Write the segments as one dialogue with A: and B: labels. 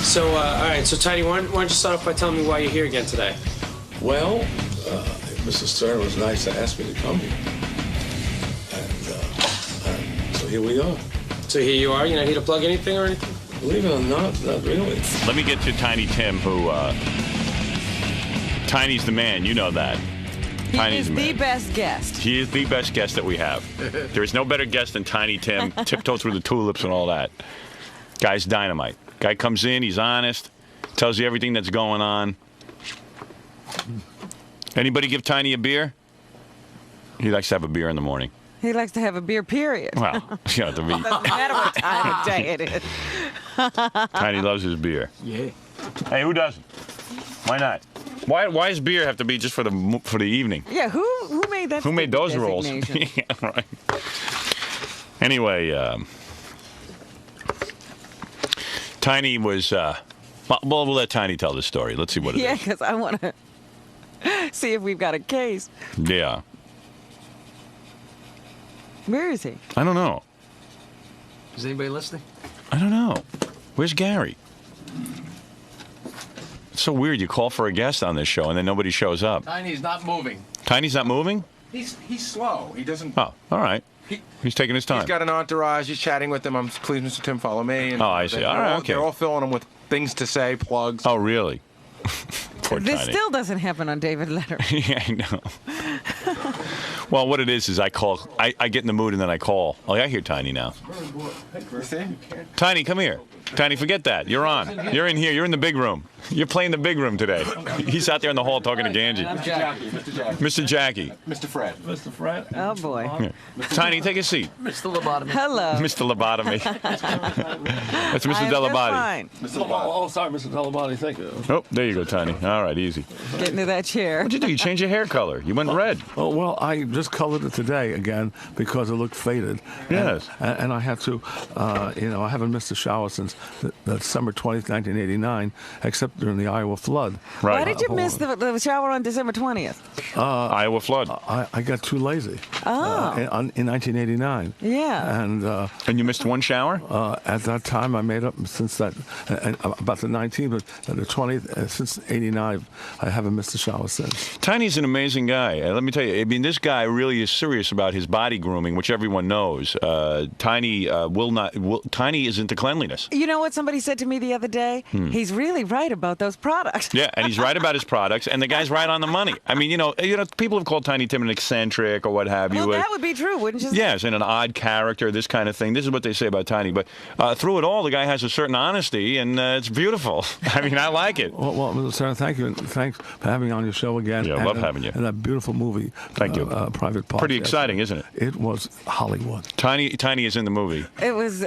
A: So, all right, so Tiny, why don't you start off by telling me why you're here again today?
B: Well, Mr. Stern was nice to ask me to come here. And so here we are.
A: So here you are. You're not here to plug anything or anything?
B: Believe it or not really.
C: Let me get to Tiny Tim, who, Tiny's the man, you know that.
D: He is the best guest.
C: He is the best guest that we have. There is no better guest than Tiny Tim, tiptoe through the tulips and all that. Guy's dynamite. Guy comes in, he's honest, tells you everything that's going on. Anybody give Tiny a beer? He likes to have a beer in the morning.
D: He likes to have a beer, period.
C: Well, you know,
D: Doesn't matter what time of day it is.
C: Tiny loves his beer.
A: Yeah.
C: Hey, who doesn't? Why not? Why does beer have to be just for the evening?
D: Yeah, who made that?
C: Who made those rules?
D: designation?
C: Yeah, right. Anyway, Tiny was. Well, we'll let Tiny tell the story. Let's see what it
D: Yeah,
C: is.
D: because I want to see if we've got a case.
C: Yeah.
D: Where is he?
C: I don't know.
A: Is anybody listening?
C: I don't know. Where's Gary? It's so weird. You call for a guest on this show and then nobody shows up.
E: Tiny's not moving.
C: Tiny's not moving?
E: He's slow. He doesn't.
C: Oh, all right. He's taking his time.
E: He's got an entourage. He's chatting with them. I'm please, Mr. Tim, follow me. And
C: Oh, I see. All right, okay.
E: They're all filling him with things to say, plugs.
C: Oh, really? Poor
D: This
C: Tiny.
D: still doesn't happen on David Letterman.
C: Yeah, I know. Well, what it is I call. I get in the mood and then I call. Oh, I hear Tiny now. Tiny, come here. Tiny, forget that. You're on. You're in here. You're in the big room. You're playing the big room today. He's out there in the hall talking to Ganji. Mr. Jackie.
E: Mr. Fred.
D: Oh, boy.
C: Yeah. Tiny, take a seat.
D: Hello.
C: Mr. Lobotomy. That's Mr.
D: I am
C: Delabate.
D: just fine.
B: Oh, sorry, Mr. Delabate. Thank you.
C: Oh, there you go, Tiny. All right, easy.
D: Get into that chair.
C: What'd you do? You changed your hair color. You went red.
F: Oh, well, I just colored it today again because it looked faded.
C: Yes.
F: And I had to, I haven't missed a shower since December 20th, 1989, except during the Iowa flood.
C: Right.
D: Why did you miss the shower on December 20th?
C: Iowa flood.
F: I got too lazy in 1989.
D: Yeah.
F: And
C: And you missed one shower?
F: at that time, I made up since that, about the 19th, but the 20th, since 89, I haven't missed a shower since.
C: Tiny's an amazing guy. Let me tell you, I mean, this guy really is serious about his body grooming, which everyone knows. Tiny Tiny is into cleanliness.
D: You know what somebody said to me the other day? He's really right about those products.
C: Yeah, and he's right about his products, and the guy's right on the money. I mean, people have called Tiny Tim an eccentric or what have you.
D: Well, that would be true, wouldn't you say?
C: Yes, and an odd character, this kind of thing. This is what they say about Tiny. But through it all, the guy has a certain honesty, and it's beautiful. I mean, I like it.
F: Well, Mr. Stern, thank you, and thanks for having me on your show again.
C: Yeah, I love having you.
F: And that beautiful movie.
C: Thank you.
F: Private Part.
C: Pretty exciting, isn't it?
F: It was Hollywood.
C: Tiny is in the movie.
D: It was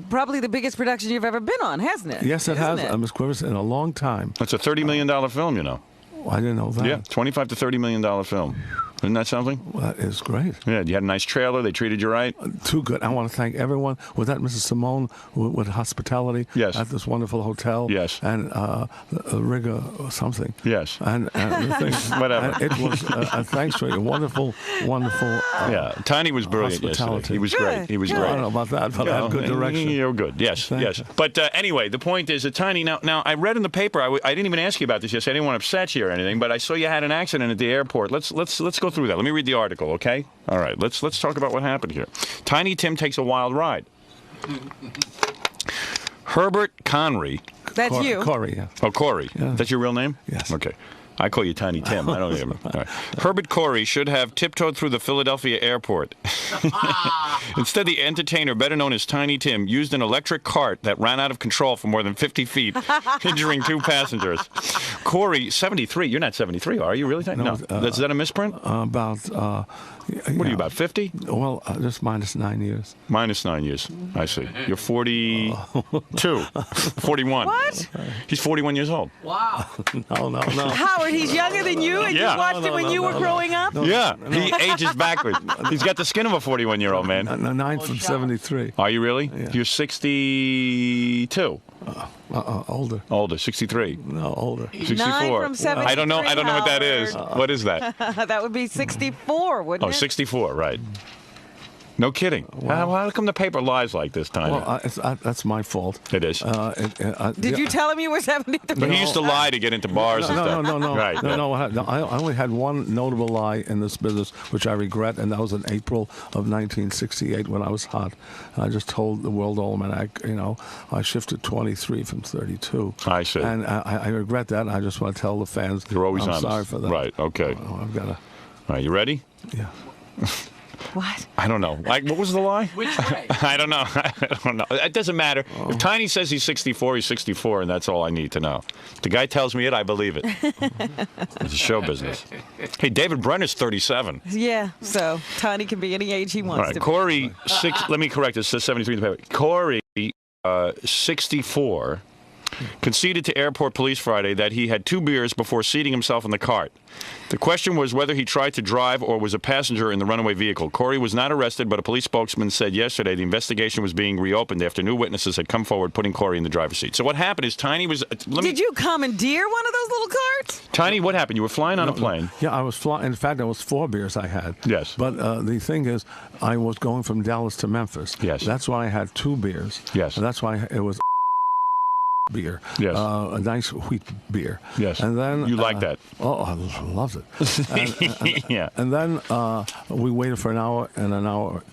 D: probably the biggest production you've ever been on, hasn't it?
F: Yes, it
D: Isn't
F: has, Ms. Quivers, in a long time.
C: It's a $30 million film, you know.
F: I didn't know that.
C: Yeah, $25 to $30 million film. Isn't that something?
F: Well, that is great.
C: Yeah, you had a nice trailer. They treated you right.
F: Too good. I want to thank everyone. Was that Mrs. Simone with hospitality?
C: Yes.
F: At this wonderful hotel?
C: Yes.
F: And Riga or something?
C: Yes.
F: And the thing,
C: Whatever.
F: and it was, thanks for your wonderful.
C: Yeah, Tiny was brilliant yesterday.
F: hospitality.
C: He was
D: Good,
C: great. He was
D: good.
F: I
C: great.
F: don't know about that, but I have good direction.
C: You're good. Yes,
F: Thank
C: yes.
F: you.
C: But anyway, the point is that Tiny. Now I read in the paper. I didn't even ask you about this yesterday. I didn't want to upset you or anything. But I saw you had an accident at the airport. Let's go through that. Let me read the article, okay? All right. Let's talk about what happened here. Tiny Tim takes a wild ride. Herbert Conry.
D: That's you.
F: Corey, yeah.
C: Oh, Corey.
F: Yeah.
C: That's your real name?
F: Yes.
C: Okay. I call you Tiny Tim. I don't even. All right. Herbert Corey should have tiptoed through the Philadelphia airport. Instead, the entertainer, better known as Tiny Tim, used an electric cart that ran out of control for more than 50 feet, injuring 2 passengers. Corey, 73. You're not 73, are you? Really? No. Is that a misprint? What are you, about 50?
F: Well, just minus 9 years.
C: Minus 9 years. I see. You're 42. 41.
D: What?
C: He's 41 years old.
E: Wow.
F: No.
D: Howard, he's younger than you, and
C: Yeah.
D: you watched him when you were growing up?
C: Yeah, he ages backwards. He's got the skin of a 41-year-old man.
F: 9 from 73.
C: Are you really?
F: Yeah.
C: You're 62.
F: Older.
C: Older, 63.
F: No, older.
C: 64.
D: 9 from 73,
C: I don't know what that is.
D: Howard.
C: What is that?
D: That would be 64, wouldn't
C: Oh,
D: it?
C: 64, right. No kidding. How come the paper lies like this, Tiny?
F: Well, that's my fault.
C: It is.
D: Did you tell him you were 73?
C: But he used to lie to get into bars and stuff.
F: No.
C: Right.
F: No. I only had one notable lie in this business, which I regret, and that was in April of 1968 when I was hot. I just told the World Almanac, I shifted 23 from 32.
C: I see.
F: And I regret that. And I just want to tell the fans
C: You're always
F: I'm
C: honest.
F: sorry for that.
C: Right. Okay.
F: I've got to.
C: All right. You ready?
F: Yeah.
D: What?
C: I don't know. Like, what was the lie?
E: Which way?
C: I don't know. I don't know. It doesn't matter. If Tiny says he's 64, he's 64, and that's all I need to know. If the guy tells me it, I believe it. It's a show business. Hey, David Brenner's 37.
D: Yeah, so Tiny can be any age he wants
C: All right,
D: to be.
C: Corey, let me correct this. It says 73 in the paper. Corey, 64, conceded to airport police Friday that he had 2 beers before seating himself in the cart. The question was whether he tried to drive or was a passenger in the runaway vehicle. Corey was not arrested, but a police spokesman said yesterday the investigation was being reopened after new witnesses had come forward putting Corey in the driver's seat. So what happened is Tiny was...
D: Did you commandeer one of those little carts?
C: Tiny, what happened? You were flying on a plane.
F: Yeah, I was flying. In fact, it was 4 beers I had.
C: Yes.
F: But the thing is, I was going from Dallas to Memphis.
C: Yes.
F: That's why I had 2 beers.
C: Yes.
F: And that's why it was beer.
C: Yes.
F: A nice wheat beer.
C: Yes.
F: And then
C: You like that.
F: Oh, I loved it.
C: Yeah.
F: And then we waited for an hour,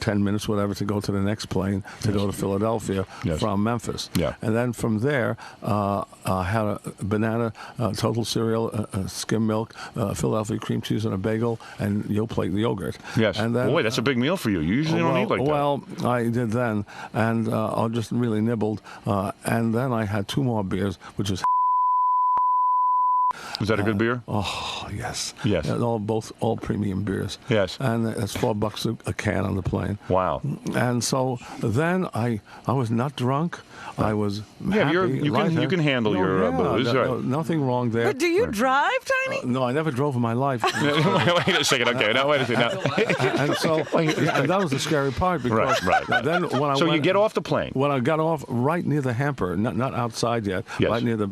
F: 10 minutes, whatever, to go to the next plane to go to Philadelphia from Memphis.
C: Yeah.
F: And then from there, I had a banana, total cereal, skim milk, Philadelphia cream cheese, and a bagel, and Yoplait yogurt.
C: Yes.
F: And then,
C: Boy, that's a big meal for you. You usually don't eat like that.
F: well, I did then, and I just really nibbled, and then I had 2 more beers, which is
C: Was that a good beer?
F: oh yes,
C: Yes.
F: and all premium beers.
C: Yes.
F: And it's $4 a can on the plane.
C: Wow.
F: And so then I was not drunk. I was
C: Yeah,
F: happy,
C: you can handle your booze, right.
F: nothing wrong there.
D: But do you drive, Tiny?
F: No, I never drove in my life.
C: Wait a second. Okay, now wait a second. Now.
F: And so, and that was the scary part because
C: Right.
F: then when I
C: So
F: went,
C: you get off the plane.
F: When I got off, right near the hamper, not outside yet,
C: Yes.
F: right near the,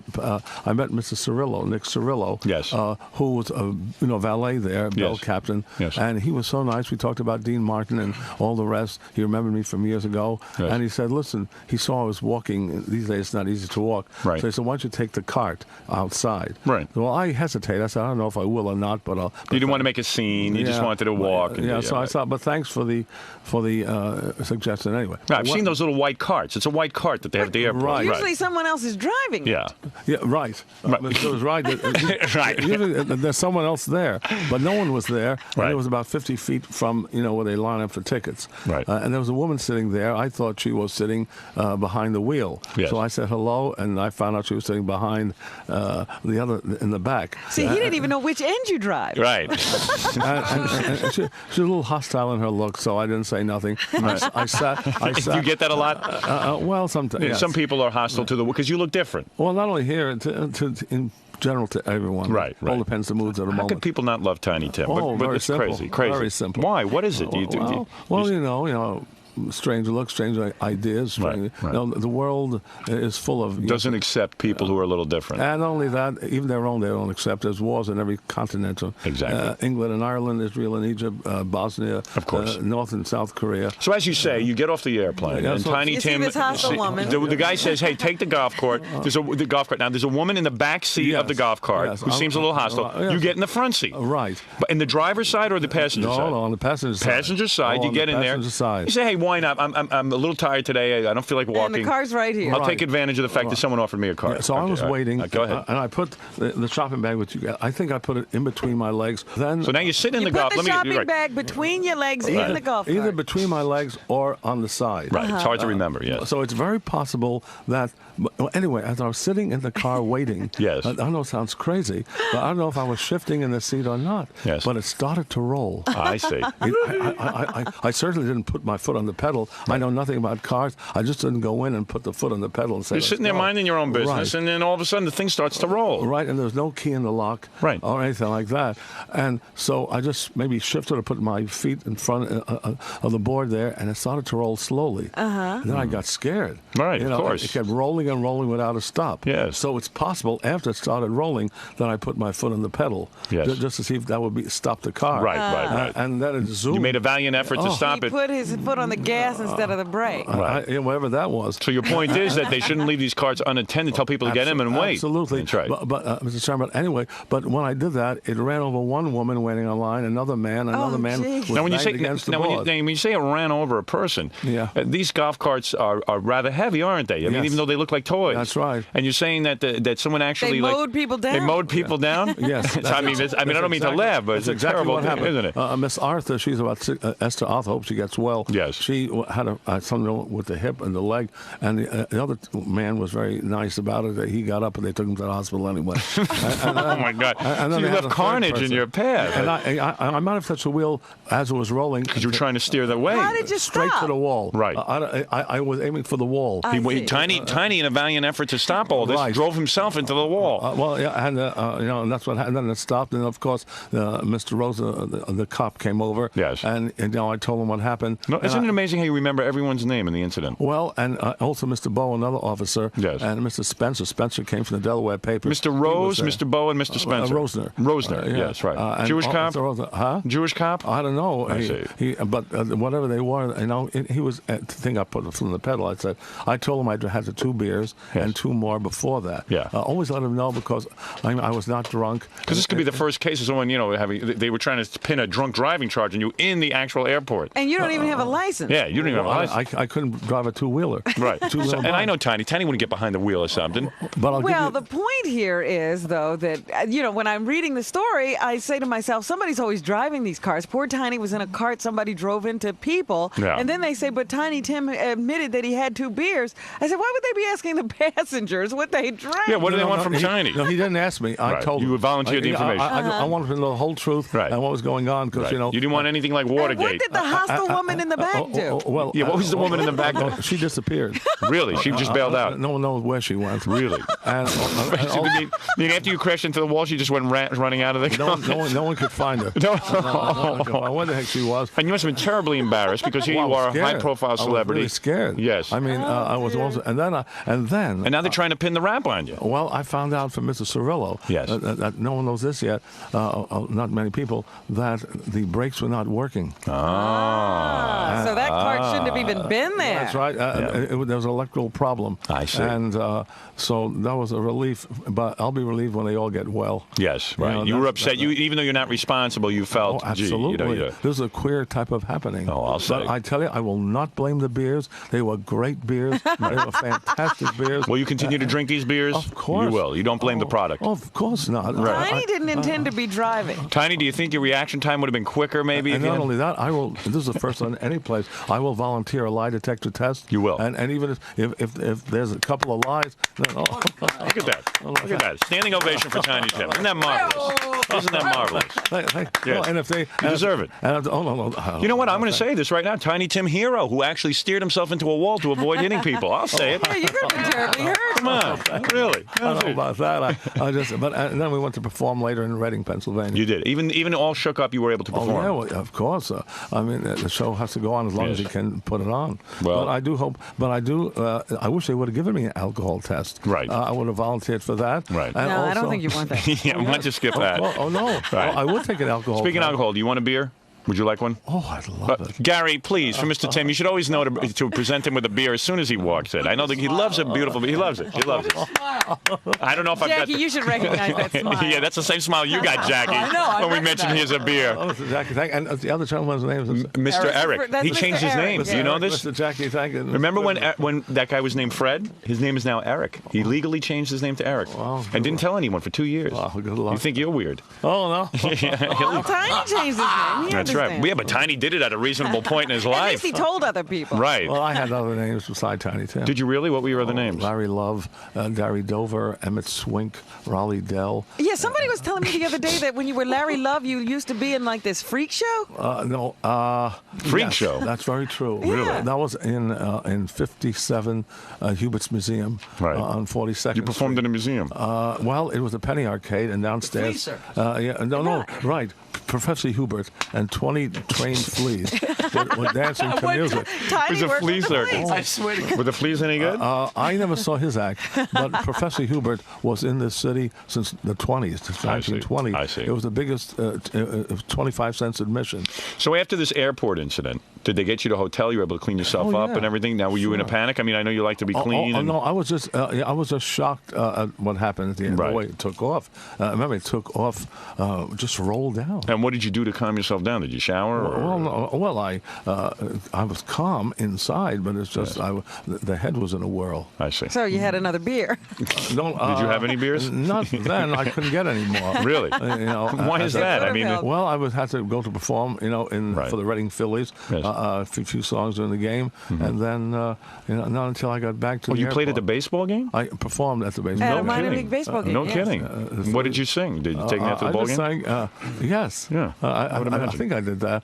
F: I met Mr. Cirillo, Nick Cirillo,
C: Yes.
F: who was a valet there, bell captain,
C: Yes.
F: and he was so nice. We talked about Dean Martin and all the rest. He remembered me from years ago,
C: Yes.
F: and he said, "Listen," he saw I was walking. These days, it's not easy to walk.
C: Right.
F: So he said, "Why don't you take the cart outside?"
C: Right.
F: Well, I hesitated. I said, "I don't know if I will or not, but I'll."
C: You didn't want to make a scene. You just wanted to walk. And
F: So I thought, but thanks for the suggestion anyway.
C: I've seen those little white carts. It's a white cart that they have at the airport.
F: Right.
D: Usually someone else is driving.
C: Yeah.
F: Yeah, right. It was right.
C: Right.
F: Usually, there's someone else there, but no one was there.
C: Right.
F: And it was about 50 feet from where they line up for tickets.
C: Right.
F: And there was a woman sitting there. I thought she was sitting behind the wheel.
C: Yes.
F: So I said hello, and I found out she was sitting behind the other in the back.
D: See, he didn't even know which end you drive.
C: Right.
F: And she was a little hostile in her look, so I didn't say nothing. I sat.
C: Do you get that a lot?
F: Well, sometimes. Yes.
C: Some people are hostile to the because you look different.
F: Well, not only here, in general to everyone.
C: Right.
F: All depends on the moods at the
C: How
F: moment.
C: could people not love Tiny Tim?
F: Oh,
C: but
F: very
C: it's
F: simple.
C: crazy.
F: Very simple.
C: Why? What is it?
F: Well, strange looks, strange ideas. Strange,
C: Right.
F: the world is full of
C: doesn't accept people who are a little different.
F: And not only that, even their own they don't accept. There's wars in every continent.
C: Exactly.
F: England and Ireland, Israel and Egypt, Bosnia,
C: Of course.
F: North and South Korea.
C: So as you say, you get off the airplane,
F: Yeah,
C: and
F: so-
C: Tiny
D: You see
C: Tim.
D: this hostile woman.
C: The guy says, "Hey, take the golf cart." The golf cart. Now, there's a woman in the back seat of the
F: Yes,
C: golf cart
F: yes.
C: who seems a little hostile.
F: Yes.
C: You get in the front seat.
F: Right.
C: But in the driver's side or the passenger side?
F: No, on the passenger side.
C: Passenger side.
F: Oh,
C: You
F: on
C: get
F: the
C: in there.
F: passenger side.
C: You say, "Hey, why not? I'm a little tired today. I don't feel like walking."
D: And the car's right here.
C: I'll take advantage of the fact that someone offered me a car.
F: So I was waiting.
C: Go ahead.
F: And I put the shopping bag, which I think I put it in between my legs. Then
C: So now you sit in
D: You
C: the golf.
D: put the shopping
C: right.
D: bag between your legs in the golf cart.
F: either between my legs or on the side.
C: Right. It's hard to remember. Yes.
F: So it's very possible that. Well, anyway, as I was sitting in the car waiting,
C: Yes.
F: I know it sounds crazy, but I don't know if I was shifting in the seat or not.
C: Yes.
F: But it started to roll.
C: I see.
F: I certainly didn't put my foot on the pedal. I know nothing about cars. I just didn't go in and put the foot on the pedal and say,
C: You're sitting there minding your own business, and then all of a sudden the thing starts to roll.
F: Right, and there's no key in the lock or anything like that. And so I just maybe shifted or put my feet in front of the board there, and it started to roll slowly. And then I got scared.
C: Right, of course.
F: It kept rolling and rolling without a stop.
C: Yes.
F: So it's possible after it started rolling that I put my foot on the pedal just to see if that would stop the car.
C: Right.
F: And then it zoomed.
C: You made a valiant effort to stop
D: He
C: it.
D: put his foot on the gas instead of the brake.
F: Whatever that was.
C: So your point is that they shouldn't leave these cars unattended. Tell people to get in and wait.
F: Absolutely.
C: That's right.
F: But Mr. Chairman, anyway, but when I did that, it ran over one woman waiting online, another man was
C: Now, when you
F: banged
C: say
F: against the
C: when
F: board.
C: you say it ran over a person, these golf carts are rather heavy, aren't they? I mean, even though they look like toys.
F: That's right.
C: And you're saying that that someone actually
D: They mowed people down.
C: They mowed people down.
F: Yes.
C: I mean, I don't mean to laugh, but it's a terrible
F: what
C: thing,
F: happened.
C: isn't it?
F: Miss Arthur, she's about Esther Arthur. Hope she gets well.
C: Yes.
F: She had something with the hip and the leg, and the other man was very nice about it. That he got up and they took him to the hospital anyway.
C: Oh my God!
F: And
C: So
F: then
C: you
F: they had
C: left
F: a third
C: carnage in
F: person.
C: your path.
F: And I might have touched the wheel as it was rolling.
C: Because you were trying to steer the way.
D: How did you
F: Straight
D: stop?
F: to the wall.
C: Right.
F: I was aiming for the wall.
C: Tiny in a valiant effort to stop all this, drove himself into the wall.
F: And that's what happened. And then it stopped, and of course, Mr. Rosa, the cop, came over.
C: Yes.
F: And I told him what happened.
C: No, isn't it amazing how you remember everyone's name in the incident?
F: Well, and also Mr. Bow, another officer.
C: Yes.
F: And Mr. Spencer. Spencer came from the Delaware paper.
C: Mr. Rose, Mr. Bow, and Mr. Spencer.
F: Rosner.
C: Yes, right. Jewish cop? Jewish cop?
F: I don't know.
C: I see.
F: But whatever they were, he was. I think I put it from the pedal. I told him I'd had the 2 beers and 2 more before that.
C: Yeah.
F: Always let him know because I was not drunk.
C: Because this could be the first case of someone, they were trying to pin a drunk driving charge on you in the actual airport.
D: And you don't even have a license.
C: Yeah, you don't even have a license.
F: I couldn't drive a 2-wheeler.
C: Right.
F: Two-wheeler
C: And I know Tiny wouldn't get behind the wheel or something.
F: But
D: the point here is, though, that, when I'm reading the story, I say to myself, somebody's always driving these cars. Poor Tiny was in a cart somebody drove into people.
C: Yeah.
D: And then they say, but Tiny Tim admitted that he had 2 beers. I said, why would they be asking the passengers what they drank?
C: Yeah, what do they want from Tiny?
F: No, he didn't ask me. I told him.
C: You volunteered the information.
F: I wanted to know the whole truth and what was going on because,
C: you didn't want anything like
D: And
C: Watergate.
D: what did the hostile woman in the back do?
F: Well,
C: what was the woman in the back doing?
F: She disappeared.
C: Really? She just bailed out?
F: No one knows where she went.
C: Really?
F: And
C: After you crashed into the wall, she just went running out of the car?
F: no one could find her.
C: No.
F: Where the heck she was.
C: And you must have been terribly embarrassed because here you are, a high-profile celebrity.
F: I was really scared.
C: Yes.
F: I mean, I was also, and then.
C: And now they're trying to pin the rap on you.
F: Well, I found out from Mr. Cirillo that no one knows this yet, not many people, that the brakes were not working.
D: So that cart shouldn't have even been there.
F: That's right. There was an electrical problem.
C: I see.
F: And so that was a relief, but I'll be relieved when they all get well.
C: Yes, right. You were upset. Even though you're not responsible, you felt,
F: absolutely. This is a queer type of happening.
C: Oh, I'll say.
F: But I tell you, I will not blame the beers. They were great beers. They were fantastic beers.
C: Will you continue to drink these beers?
F: Of course.
C: You will. You don't blame the product.
F: Of course not.
D: Tiny didn't intend to be driving.
C: Tiny, do you think your reaction time would have been quicker, maybe?
F: And not only that, I will. This is the first one any place. I will volunteer a lie detector test.
C: You will.
F: And even if there's a couple of lies.
C: Look at that. Look at that. Standing ovation for Tiny Tim. Isn't that marvelous? Isn't that marvelous?
F: Yes. And if they
C: you deserve it.
F: No.
C: You know what? I'm going to say this right now. Tiny Tim Hero, who actually steered himself into a wall to avoid hitting people. I'll say it.
D: Yeah, you're going to be terribly hurt.
C: Come on. Really?
F: I don't know about that. And then we went to perform later in Reading, Pennsylvania.
C: You did. Even all shook up, you were able to perform.
F: Oh, yeah, well, of course. I mean, the show has to go on as long as you can put it on.
C: Well,
F: but I do hope. But I wish they would have given me an alcohol test.
C: Right.
F: I would have volunteered for that.
C: Right.
F: And
D: No, I don't think you want that.
C: Yeah, why don't you skip that?
F: No.
C: Right.
F: I would take an alcohol
C: Speaking of
F: test.
C: alcohol, do you want a beer? Would you like one?
F: Oh, I'd love it.
C: Gary, please, for Mr. Tim, you should always know to present him with a beer as soon as he walks in. I know that he loves a beautiful beer. He loves it. He loves it. I don't know if I've got
D: Jackie, you should recognize that smile.
C: Yeah, that's the same smile you got, Jackie,
D: I
C: when we mentioned he has a beer.
F: Oh, Mr. Jackie, thank you. And the other gentleman's name is
C: Mr. Eric.
D: That's
C: He
D: Mr.
C: changed his
D: Eric,
C: name.
D: yeah.
C: Do you know this?
F: Mr. Jackie, thank you.
C: Remember when that guy was named Fred? His name is now Eric. He legally changed his name to Eric.
F: Wow.
C: And didn't tell anyone for 2 years.
F: Wow, good luck.
C: You think you're weird.
F: Oh, no.
D: Well, Tiny changed his name. He
C: That's
D: understood.
C: right. Yeah, but Tiny did it at a reasonable point in his
D: At
C: life.
D: least he told other people.
C: Right.
F: Well, I had other names beside Tiny Tim.
C: Did you really? What were your other names?
F: Larry Love, Gary Dover, Emmett Swink, Raleigh Dell.
D: Yeah, somebody was telling me the other day that when you were Larry Love, you used to be in like this freak show.
F: No.
C: Freak
F: yes,
C: show?
F: That's very true.
D: Really? Yeah.
F: That was in 57 Hubert's Museum on 42nd
C: You performed
F: Street.
C: in a museum.
F: Well, it was a penny arcade, and downstairs. Right. Professor Hubert and 20 trained fleas were dancing to music.
D: Tiny
C: It was a
D: worked
C: flea
D: with the
C: circus.
D: police.
E: I swear to God.
C: Were the fleas any good?
F: I never saw his act, but Professor Hubert was in this city since the 20s, since
C: I see.
F: 1920.
C: I see.
F: It was the biggest 25 cents admission.
C: So after this airport incident, did they get you to a hotel? You were able to clean yourself up
F: yeah.
C: and everything? Now, were you in a
F: Sure.
C: panic? I mean, I know you like to be clean. and-
F: No, I was just shocked at what happened at the end.
C: Right.
F: The way it took off. Remember, it took off, just rolled down.
C: And what did you do to calm yourself down? Did you shower? Or?
F: I was calm inside, but it's just the head was in a whirl.
C: I see.
D: So you had another beer.
F: No,
C: Did you have any beers?
F: Not then. I couldn't get any more.
C: Really? Why is that? I
D: It
C: mean,
D: would've
F: Well, I would have to go to perform,
C: Right.
F: for the Reading Phillies,
C: Yes.
F: a few songs during the game, and then not until I got back to the
C: you played at the
F: airport.
C: baseball game?
F: I performed at the baseball.
D: At a
C: No
D: minor
C: kidding.
D: league baseball game.
C: No
D: yes.
C: kidding. What did you sing? Did you take me out to the
F: I
C: ball
F: just
C: game?
F: sang, yes.
C: Yeah, I would
F: I
C: imagine.
F: think I did that.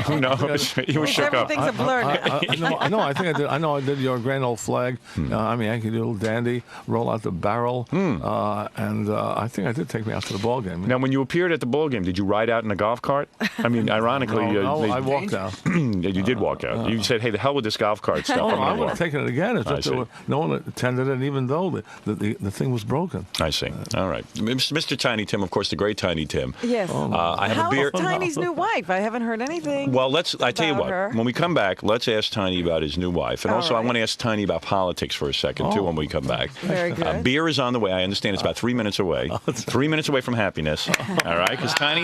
C: Who knows? You were shook up.
D: Everything's a blur now.
F: No, I think I did. I know I did Your Grand Old Flag. I'm a Yankee Doodle Dandy. Roll Out the Barrel. And I think I did take me out to the ball game.
C: Now, when you appeared at the ball game, did you ride out in a golf cart? I mean, ironically,
F: no, I walked out.
C: you did walk out. You said, "Hey, the hell with this golf cart stuff." I'm
F: I
C: gonna
F: would
C: walk."
F: have taken it again. It's
C: I
F: just
C: see.
F: no one attended it, even though the thing was broken.
C: I see. All right, Mr. Tiny Tim, of course, the great Tiny Tim.
D: Yes.
C: I have
D: How
C: a beer.
D: is Tiny's new wife? I haven't heard anything.
C: Well, I tell you
D: about
C: what.
D: her.
C: When we come back, let's ask Tiny about his new wife, and
D: All
C: also I
D: right.
C: want to ask Tiny about politics for a second too. When we come back,
D: Very good.
C: beer is on the way. I understand it's about 3 minutes away. 3 minutes away from happiness. All right, because Tiny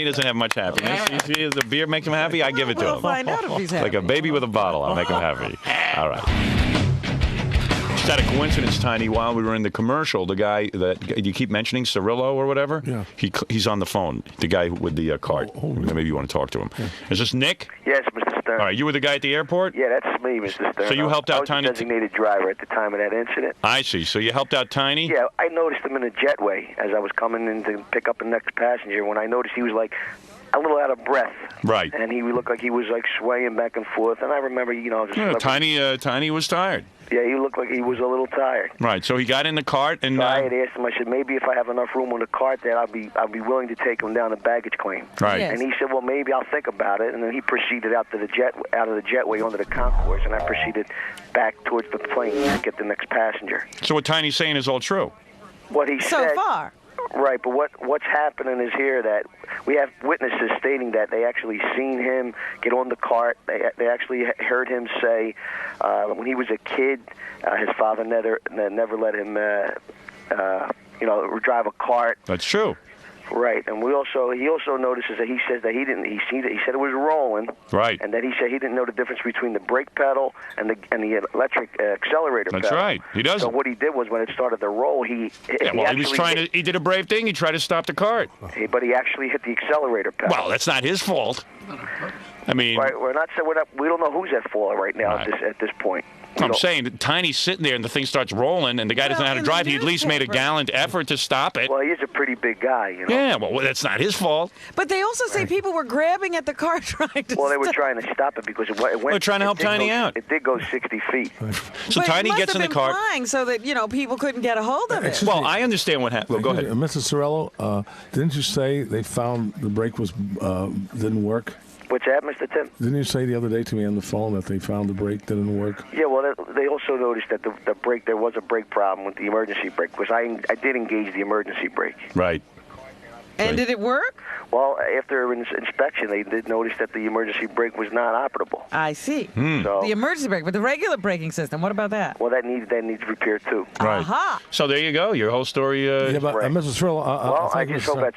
C: doesn't have much happiness. The beer make him happy. I give it to
D: We'll
C: him.
D: find out if he's happy.
C: Like a baby with a bottle, I'll make him happy. All right. Just out of coincidence, Tiny, while we were in the commercial, the guy that you keep mentioning, Cirillo or whatever,
F: Yeah.
C: he's on the phone, the guy with the cart. Maybe you want to talk to him. Is this Nick?
G: Yes, Mr. Stern.
C: All right, you were the guy at the airport?
G: Yeah, that's me, Mr. Stern.
C: So you helped out
G: I was
C: Tiny-
G: the designated driver at the time of that incident.
C: I see. So you helped out Tiny?
G: Yeah, I noticed him in a jetway as I was coming in to pick up the next passenger. When I noticed he was like a little out of breath.
C: Right.
G: And he looked like he was like swaying back and forth. And I remember, just
C: Yeah, Tiny was tired.
G: Yeah, he looked like he was a little tired.
C: Right. So he got in the cart and.
G: So I had asked him. I said, maybe if I have enough room on the cart, that I'll be willing to take him down the baggage claim.
C: Right.
D: Yes.
G: And he said, well, maybe I'll think about it. And then he proceeded out of the jetway onto the concourse, and I proceeded back towards the plane to get the next passenger.
C: So what Tiny's saying is all true.
G: What he
D: So
G: said.
D: far.
G: Right, but what's happening is here that we have witnesses stating that they actually seen him get on the cart. They actually heard him say when he was a kid, his father never let him drive a cart.
C: That's true.
G: Right, and he also notices that he says that he said it was rolling.
C: Right.
G: And that he said he didn't know the difference between the brake pedal and the electric accelerator
C: That's
G: pedal.
C: right. He doesn't.
G: So what he did was when it started to roll, he
C: did a brave thing. He tried to stop the cart.
G: but he actually hit the accelerator pedal.
C: Well, that's not his fault. I mean,
G: Right, we don't know who's at fault right now
C: Right.
G: at this point.
C: I'm saying that Tiny's sitting there and the thing starts rolling and the guy doesn't know how to
D: in the
C: drive. He at least made a
D: newspaper.
C: gallant effort to stop it.
G: Well, he is a pretty big guy,
C: Yeah, well, that's not his fault.
D: But they also say people were grabbing at the car trying to
G: Well, they were
D: stop.
G: trying to stop it because it went.
C: They're trying to help
G: it did
C: Tiny
G: go-
C: out.
G: It did go 60 feet.
C: So
D: But
C: Tiny
D: it must
C: gets in
D: have
C: the
D: been
C: car.
D: flying so that people couldn't get a hold of it.
C: Well, I understand what happened. Well, go ahead.
F: Mrs. Cirillo, didn't you say they found the brake didn't work?
G: What's that, Mr. Tim?
F: Didn't you say the other day to me on the phone that they found the brake didn't work?
G: Yeah, well, they also noticed that the brake, there was a brake problem with the emergency brake because I did engage the emergency brake.
C: Right.
D: And did it work?
G: Well, after inspection, they did notice that the emergency brake was not operable.
D: I see.
G: So,
D: The emergency brake, but the regular braking system, what about that?
G: well, that needs repair too.
C: Right.
D: Aha.
C: So there you go. Your whole story.
F: Yeah, but
G: Right.
F: Mrs. Cirillo,
G: Well, I
F: thank you,
G: just hope
F: sir.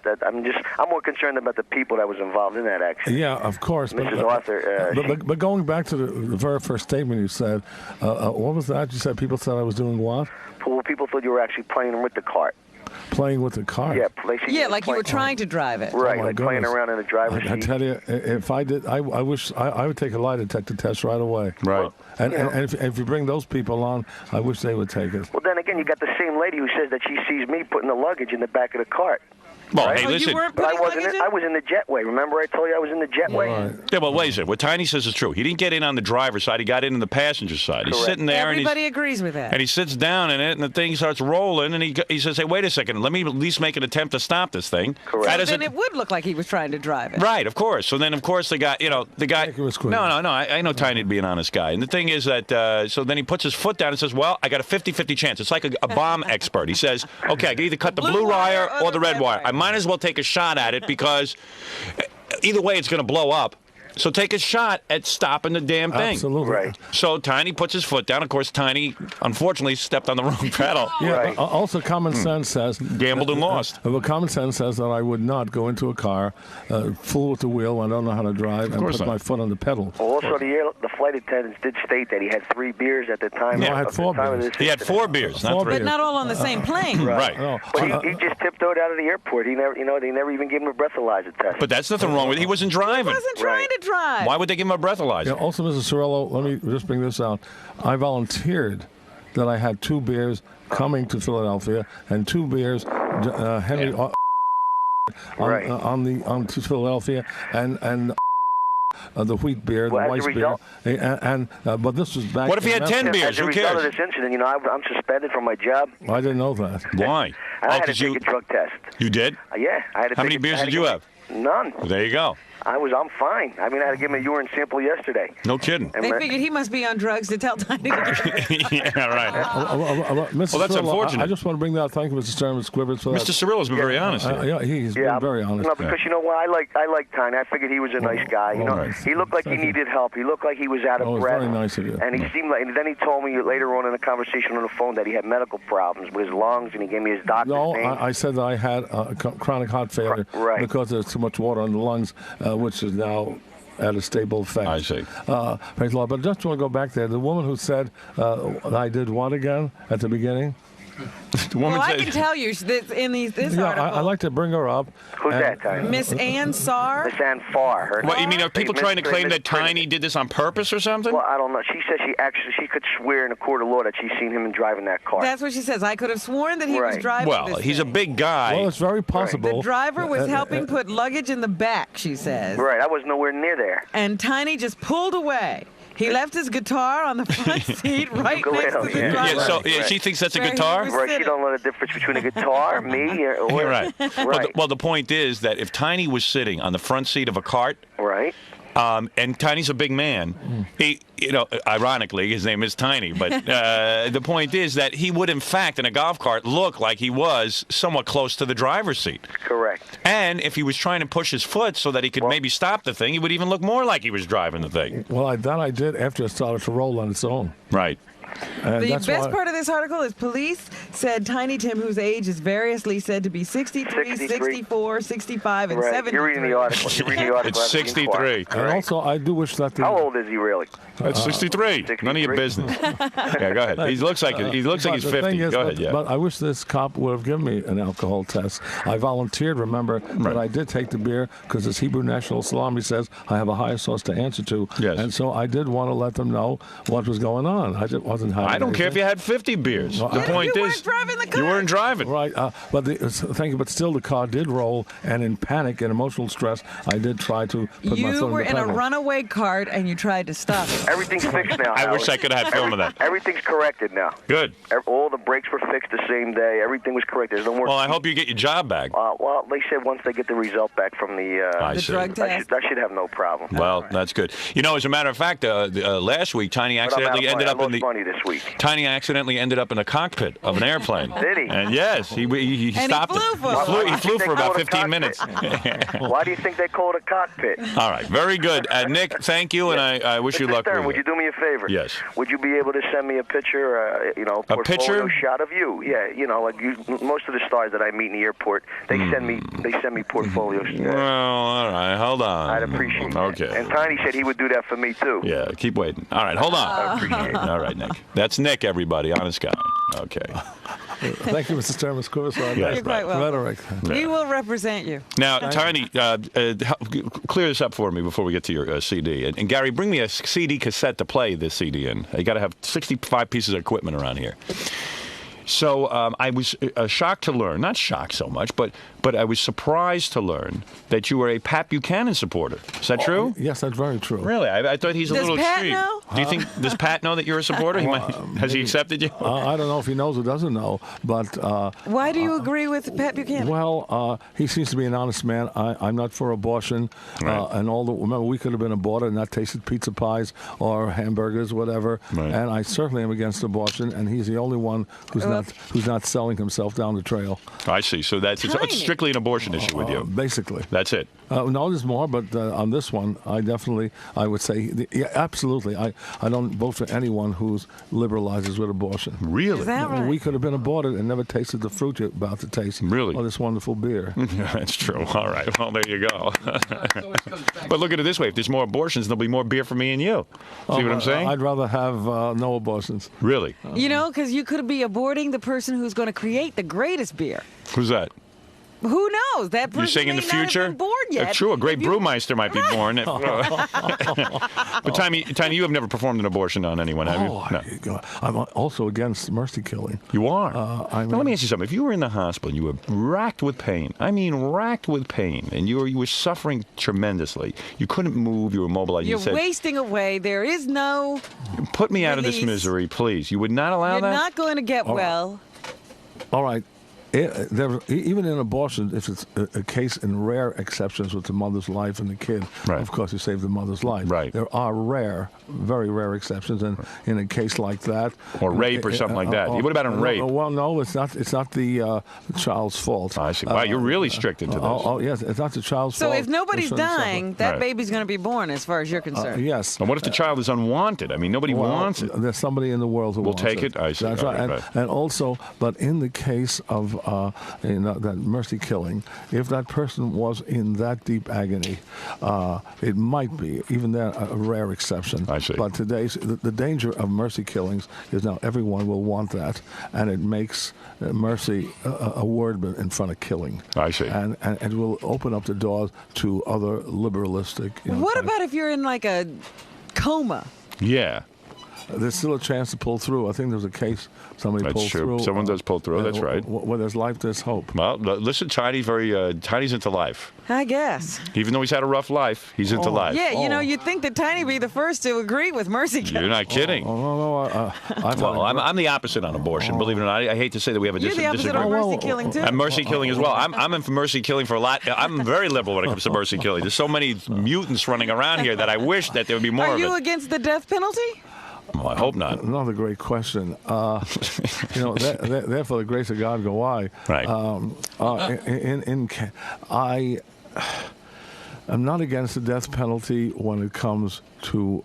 G: that's I'm more concerned about the people that was involved in that accident.
F: Yeah, of course.
G: Mrs. Arthur,
F: But going back to the very first statement you said, what was that? You said people said I was doing what?
G: Well, people thought you were actually playing with the cart.
F: playing with the car.
G: Yeah, placing.
D: Yeah, like you were trying to drive it.
G: Right,
F: Oh, my
G: like playing
F: goodness.
G: around in the driver's
F: I
G: seat.
F: tell you, if I did, I wish I would take a lie detector test right away.
C: Right.
F: And if you bring those people on, I wish they would take it.
G: Well, then again, you got the same lady who says that she sees me putting the luggage in the back of the cart.
C: Well,
G: Right?
C: hey,
D: Oh,
C: listen.
D: you weren't
G: But I
D: putting
G: wasn't.
D: luggage in?
G: I was in the jetway. Remember, I told you I was in the jetway.
F: Right.
C: Yeah, but wait a second. What Tiny says is true. He didn't get in on the driver's side. He got in on the passenger side. He's
G: Correct.
C: sitting there
D: Everybody agrees with that.
C: and he sits down in it, and the thing starts rolling, and he says, "Hey, wait a second. Let me at least make an attempt to stop this thing."
G: Correct.
C: That
D: So
C: doesn't-
D: then it would look like he was trying to drive it.
C: Right, of course. So then, of course, the guy.
F: Thank you, Miss Quinn.
C: No. I know Tiny to be an honest guy. And the thing is that, so then he puts his foot down and says, well, I got a 50-50 chance. It's like a bomb expert. He says, okay, I can either cut the blue wire or the red wire. I might as well take a shot at it because either way it's going to blow up. So take a shot at stopping the damn thing.
F: Absolutely.
G: Right.
C: So Tiny puts his foot down. Of course, Tiny, unfortunately, stepped on the wrong pedal.
F: Yeah.
G: Right.
F: Also, common sense says
C: Gambled and lost.
F: But common sense says that I would not go into a car full with the wheel. I don't know how to drive and
C: course
F: put
C: not.
F: my foot on the pedal.
G: Well, also, the flight attendants did state that he had 3 beers at the time.
F: No, I had
G: of the
F: 4
G: time of
F: beers.
G: this
C: He had
G: incident.
C: 4 beers, not
F: Four
C: 3.
D: But not all on the same plane.
C: Right.
F: No.
G: But he just tiptoed out of the airport. He never, they never even gave him a breathalyzer test.
C: But that's nothing wrong with it. He wasn't
D: He
C: driving.
D: wasn't trying to drive.
C: Why would they give him a breathalyzer?
F: Yeah, also, Mrs. Cirillo, let me just bring this out. I volunteered that I had 2 beers coming to Philadelphia and 2 beers, Henry,
G: Right.
F: on to Philadelphia and the wheat beer, the
G: Well, as a
F: Weiss beer,
G: result-
F: but this was back.
C: What if he
F: in
C: had 10
F: Memphis.
C: beers?
G: As a
C: Who
G: result of
C: cares?
G: this incident, I'm suspended from my job.
F: I didn't know that.
C: Why?
G: And I had to
C: 'cause
G: take a drug test.
C: You did?
G: Yeah, I had to.
C: How
G: take
C: many
G: a-
C: beers
G: I had
C: did
G: to
C: you
G: get-
C: have?
G: None.
C: There you go.
G: I'm fine. I mean, I had to give him a urine sample yesterday.
C: No kidding.
G: And
D: They
G: when-
D: figured he must be on drugs to tell Tiny to get
C: Yeah, right.
F: Mr.
C: Well, that's
F: Cirillo,
C: unfortunate.
F: I just want to bring that. Thank you, Mr. Chairman Squibbers, for that.
C: Mr. Cirillo's been very honest.
F: Yeah, he's been very honest.
G: No, because you know what? I like Tiny. I figured he was a nice guy. You know,
F: right.
G: he looked like he
F: Thank you.
G: needed help. He looked like he was out of
F: Oh, it's
G: breath.
F: very nice of you.
G: And he seemed like. And then he told me later on in a conversation on the phone that he had medical problems with his lungs, and he gave me his doctor's
F: No,
G: name.
F: I said that I had chronic heart failure
G: Right.
F: because there's too much water in the lungs, which is now at a stable effect.
C: I see.
F: Praise the Lord. But just want to go back there. The woman who said I did what again at the beginning?
C: The woman
D: Well, I
C: said,
D: can tell you that in this
F: Yeah,
D: article,
F: I like to bring her up.
G: Who's
F: and-
G: that, Tiny?
D: Miss Ann Sarr.
G: Miss Ann Farr. Her
C: what, you mean, are
G: they
C: people
G: mis-
C: trying to
G: they
C: claim that
G: misprinted
C: Tiny
G: it.
C: did this on purpose or something?
G: Well, I don't know. She said she could swear in a court of law that she's seen him driving that car.
D: That's what she says. I could have sworn that he was
G: Right.
D: driving
C: Well,
D: this
C: he's a
D: thing.
C: big guy.
F: Well, it's very possible.
D: The driver was
F: Uh,
D: helping put luggage in the back, she says.
G: Right. I was nowhere near there.
D: And Tiny just pulled away. He left his guitar on the front seat right
G: Go
D: next to
G: ahead,
D: the
G: yeah.
D: driver.
C: Yeah, so
G: Right.
C: she thinks that's a
D: Where he
C: guitar?
D: was-
G: Right. She don't know the difference between a guitar, me, or
C: You're right.
G: Right.
C: Well, the point is that if Tiny was sitting on the front seat of a cart,
G: Right.
C: and Tiny's a big man, he, ironically, his name is Tiny, but the point is that he would, in fact, in a golf cart, look like he was somewhat close to the driver's seat.
G: Correct.
C: And if he was trying to push his foot so that he could maybe stop the thing, he would even look more like he was driving the thing.
F: Well, that I did after it started to roll on its own.
C: Right.
F: And
D: The
F: that's
D: best
F: why-
D: part of this article is police said Tiny Tim, whose age is variously said to be 63,
G: 63.
D: 64, 65, and
G: Right.
D: 73.
G: You're reading the article. You're reading the article.
C: It's
G: as we inquire.
C: 63.
F: And
G: Right.
F: also, I do wish that the
G: How old is he really?
C: That's 63. None of your
G: 63.
C: business. Yeah, go ahead. He looks like he's
F: But
C: he's
F: the
C: 50.
F: thing is,
C: Go ahead, yeah.
F: But I wish this cop would have given me an alcohol test. I volunteered, remember, but I did take the beer because as Hebrew National Salami says, I have a higher source to answer to.
C: Yes.
F: And so I did want to let them know what was going on. I just wasn't hiding
C: I don't care if you
F: anything.
C: had 50 beers. The point
D: you
C: is,
D: weren't driving the
C: you
D: car.
C: weren't driving.
F: Right, thank you. But still, the car did roll, and in panic and emotional stress, I did try to put my
D: You
F: foot
D: were
F: on the
D: in a
F: pedal.
D: runaway cart and you tried to stop it.
G: Everything's fixed now.
C: I wish
G: Howard.
C: I could have had film of that.
G: Everything's corrected now.
C: Good.
G: All the brakes were fixed the same day. Everything was correct. There's no more.
C: Well, I hope you get your job back.
G: Well, they said once they get the result back from the.
C: I
D: The
C: see.
D: drug test.
G: I should have no problem.
C: Well, that's good. As a matter of fact, last week, Tiny
G: But I'm out
C: accidentally
G: of
C: ended
G: money.
C: up
G: I
C: in
G: lost
C: the
G: money this week.
C: Tiny accidentally ended up in the cockpit of an airplane.
G: Did he?
C: And yes, he
D: he
C: stopped
D: flew
C: it.
D: for
C: He
D: it.
C: flew, he
G: Why
C: flew
G: do
C: for
G: you
C: about
G: think they
C: 15
G: call it a
C: minutes.
G: Why do you think they call it a cockpit?
C: All right, very good. Nick, thank you, and I wish you
G: Mr.
C: luck
G: Stern,
C: with
G: would
C: it.
G: you do me a favor?
C: Yes.
G: Would you be able to send me a picture, portfolio
C: picture?
G: shot of you? Yeah, like most of the stars that I meet in the airport, they send me portfolios.
C: Well, all right, hold on.
G: I'd appreciate that.
C: Okay.
G: And Tiny said he would do that for me too.
C: Yeah, keep waiting. All right, hold on.
G: I appreciate it.
C: All right, Nick. That's Nick, everybody. Honest guy. Okay.
F: Thank you, Mr. Chairman.
C: Yes,
D: You're quite welcome.
F: Rhetoric.
D: We will represent you.
C: Now, Tiny, clear this up for me before we get to your CD. And Gary, bring me a CD cassette to play this CD in. You got to have 65 pieces of equipment around here. So I was shocked to learn, not shocked so much, but I was surprised to learn that you were a Pat Buchanan supporter. Is that true?
F: Yes, that's very true.
C: Really? I thought he's a
D: Does
C: little
D: Pat
C: extreme.
D: know?
C: Do you think, does Pat know that you're a supporter? Has he accepted you?
F: I don't know if he knows or doesn't know, but
D: Why do you agree with Pat Buchanan?
F: well, he seems to be an honest man. I'm not for abortion,
C: Right.
F: and all the. Remember, we could have been aborted and not tasted pizza pies or hamburgers, whatever.
C: Right.
F: And I certainly am against abortion, and he's the only one who's not selling himself down the trail.
C: I see. So it's
D: Tiny.
C: strictly an abortion issue with you.
F: Basically.
C: That's it.
F: No, there's more, but on this one, I would say, yeah, absolutely. I don't vote for anyone who liberalizes with abortion.
C: Really?
D: Is that right?
F: We could have been aborted and never tasted the fruit you're about to taste.
C: Really?
F: Or this wonderful beer.
C: Yeah, that's true. All right. Well, there you go. But look at it this way. If there's more abortions, there'll be more beer for me and you. See what I'm saying?
F: I'd rather have no abortions.
C: Really?
D: You know, because you could be aborting the person who's going to create the greatest beer.
C: Who's that?
D: Who knows? That person
C: You're saying in the
D: may not have
C: future?
D: been born yet.
C: True, a great
D: If you-
C: brewmeister might be born. But Tiny, you have never performed an abortion on anyone, have you? No.
F: I'm also against mercy killing.
C: You are?
F: I
C: Now,
F: mean-
C: let me ask you something. If you were in the hospital and you were racked with pain, and you were suffering tremendously, you couldn't move, you were immobilized,
D: You're
C: you said,
D: wasting away. There is no.
C: put me out of this
D: release.
C: misery, please. You would not allow
D: You're
C: that?
D: not going to get well.
F: All right. Even in abortion, if it's a case in rare exceptions with the mother's life and the kid,
C: Right.
F: of course you save the mother's life.
C: Right.
F: There are very rare exceptions, and in a case like that,
C: Or rape or something like that. What about in rape?
F: Well, no, it's not. It's not the child's fault.
C: I see. Wow, you're really strict into this.
F: Oh, yes, it's not the child's
D: So
F: fault.
D: if nobody's
F: It's
D: dying, that
C: Right.
D: baby's going to be born, as far as you're concerned.
F: yes.
C: And what if the child is unwanted? I mean, nobody wants it.
F: There's somebody in the world who
C: Will
F: wants
C: take it? I see.
F: That's
C: All
F: right.
C: right,
F: And,
C: right.
F: and also, but in the case of that mercy killing, if that person was in that deep agony, it might be even then a rare exception.
C: I see.
F: But the danger of mercy killings is now everyone will want that, and it makes mercy a word in front of killing.
C: I see.
F: And it will open up the doors to other liberalistic.
D: What
F: type-
D: about if you're in like a coma?
C: Yeah.
F: There's still a chance to pull through. I think there's a case somebody
C: That's
F: pulls
C: true.
F: through.
C: Someone does pull through. That's right.
F: Where there's life, there's hope.
C: Well, listen, Tiny's Tiny's into life.
D: I guess.
C: Even though he's had a rough life, he's into life.
D: Yeah, you know, you'd think that Tiny be the first to agree with mercy killing.
C: You're not kidding.
F: Oh, no.
C: Well, I'm the opposite on abortion. Believe it or not, I hate to say that we have a
D: You're the opposite of
C: disagreement.
D: mercy killing, too.
C: And mercy killing as well. I'm in for mercy killing for a lot. I'm very liberal when it comes to mercy killing. There's so many mutants running around here that I wish that there would be more
D: Are
C: of
D: you
C: it.
D: against the death penalty?
C: Well, I hope not.
F: Another great question. Therefore, the grace of God go I.
C: Right.
F: I'm not against the death penalty when it comes to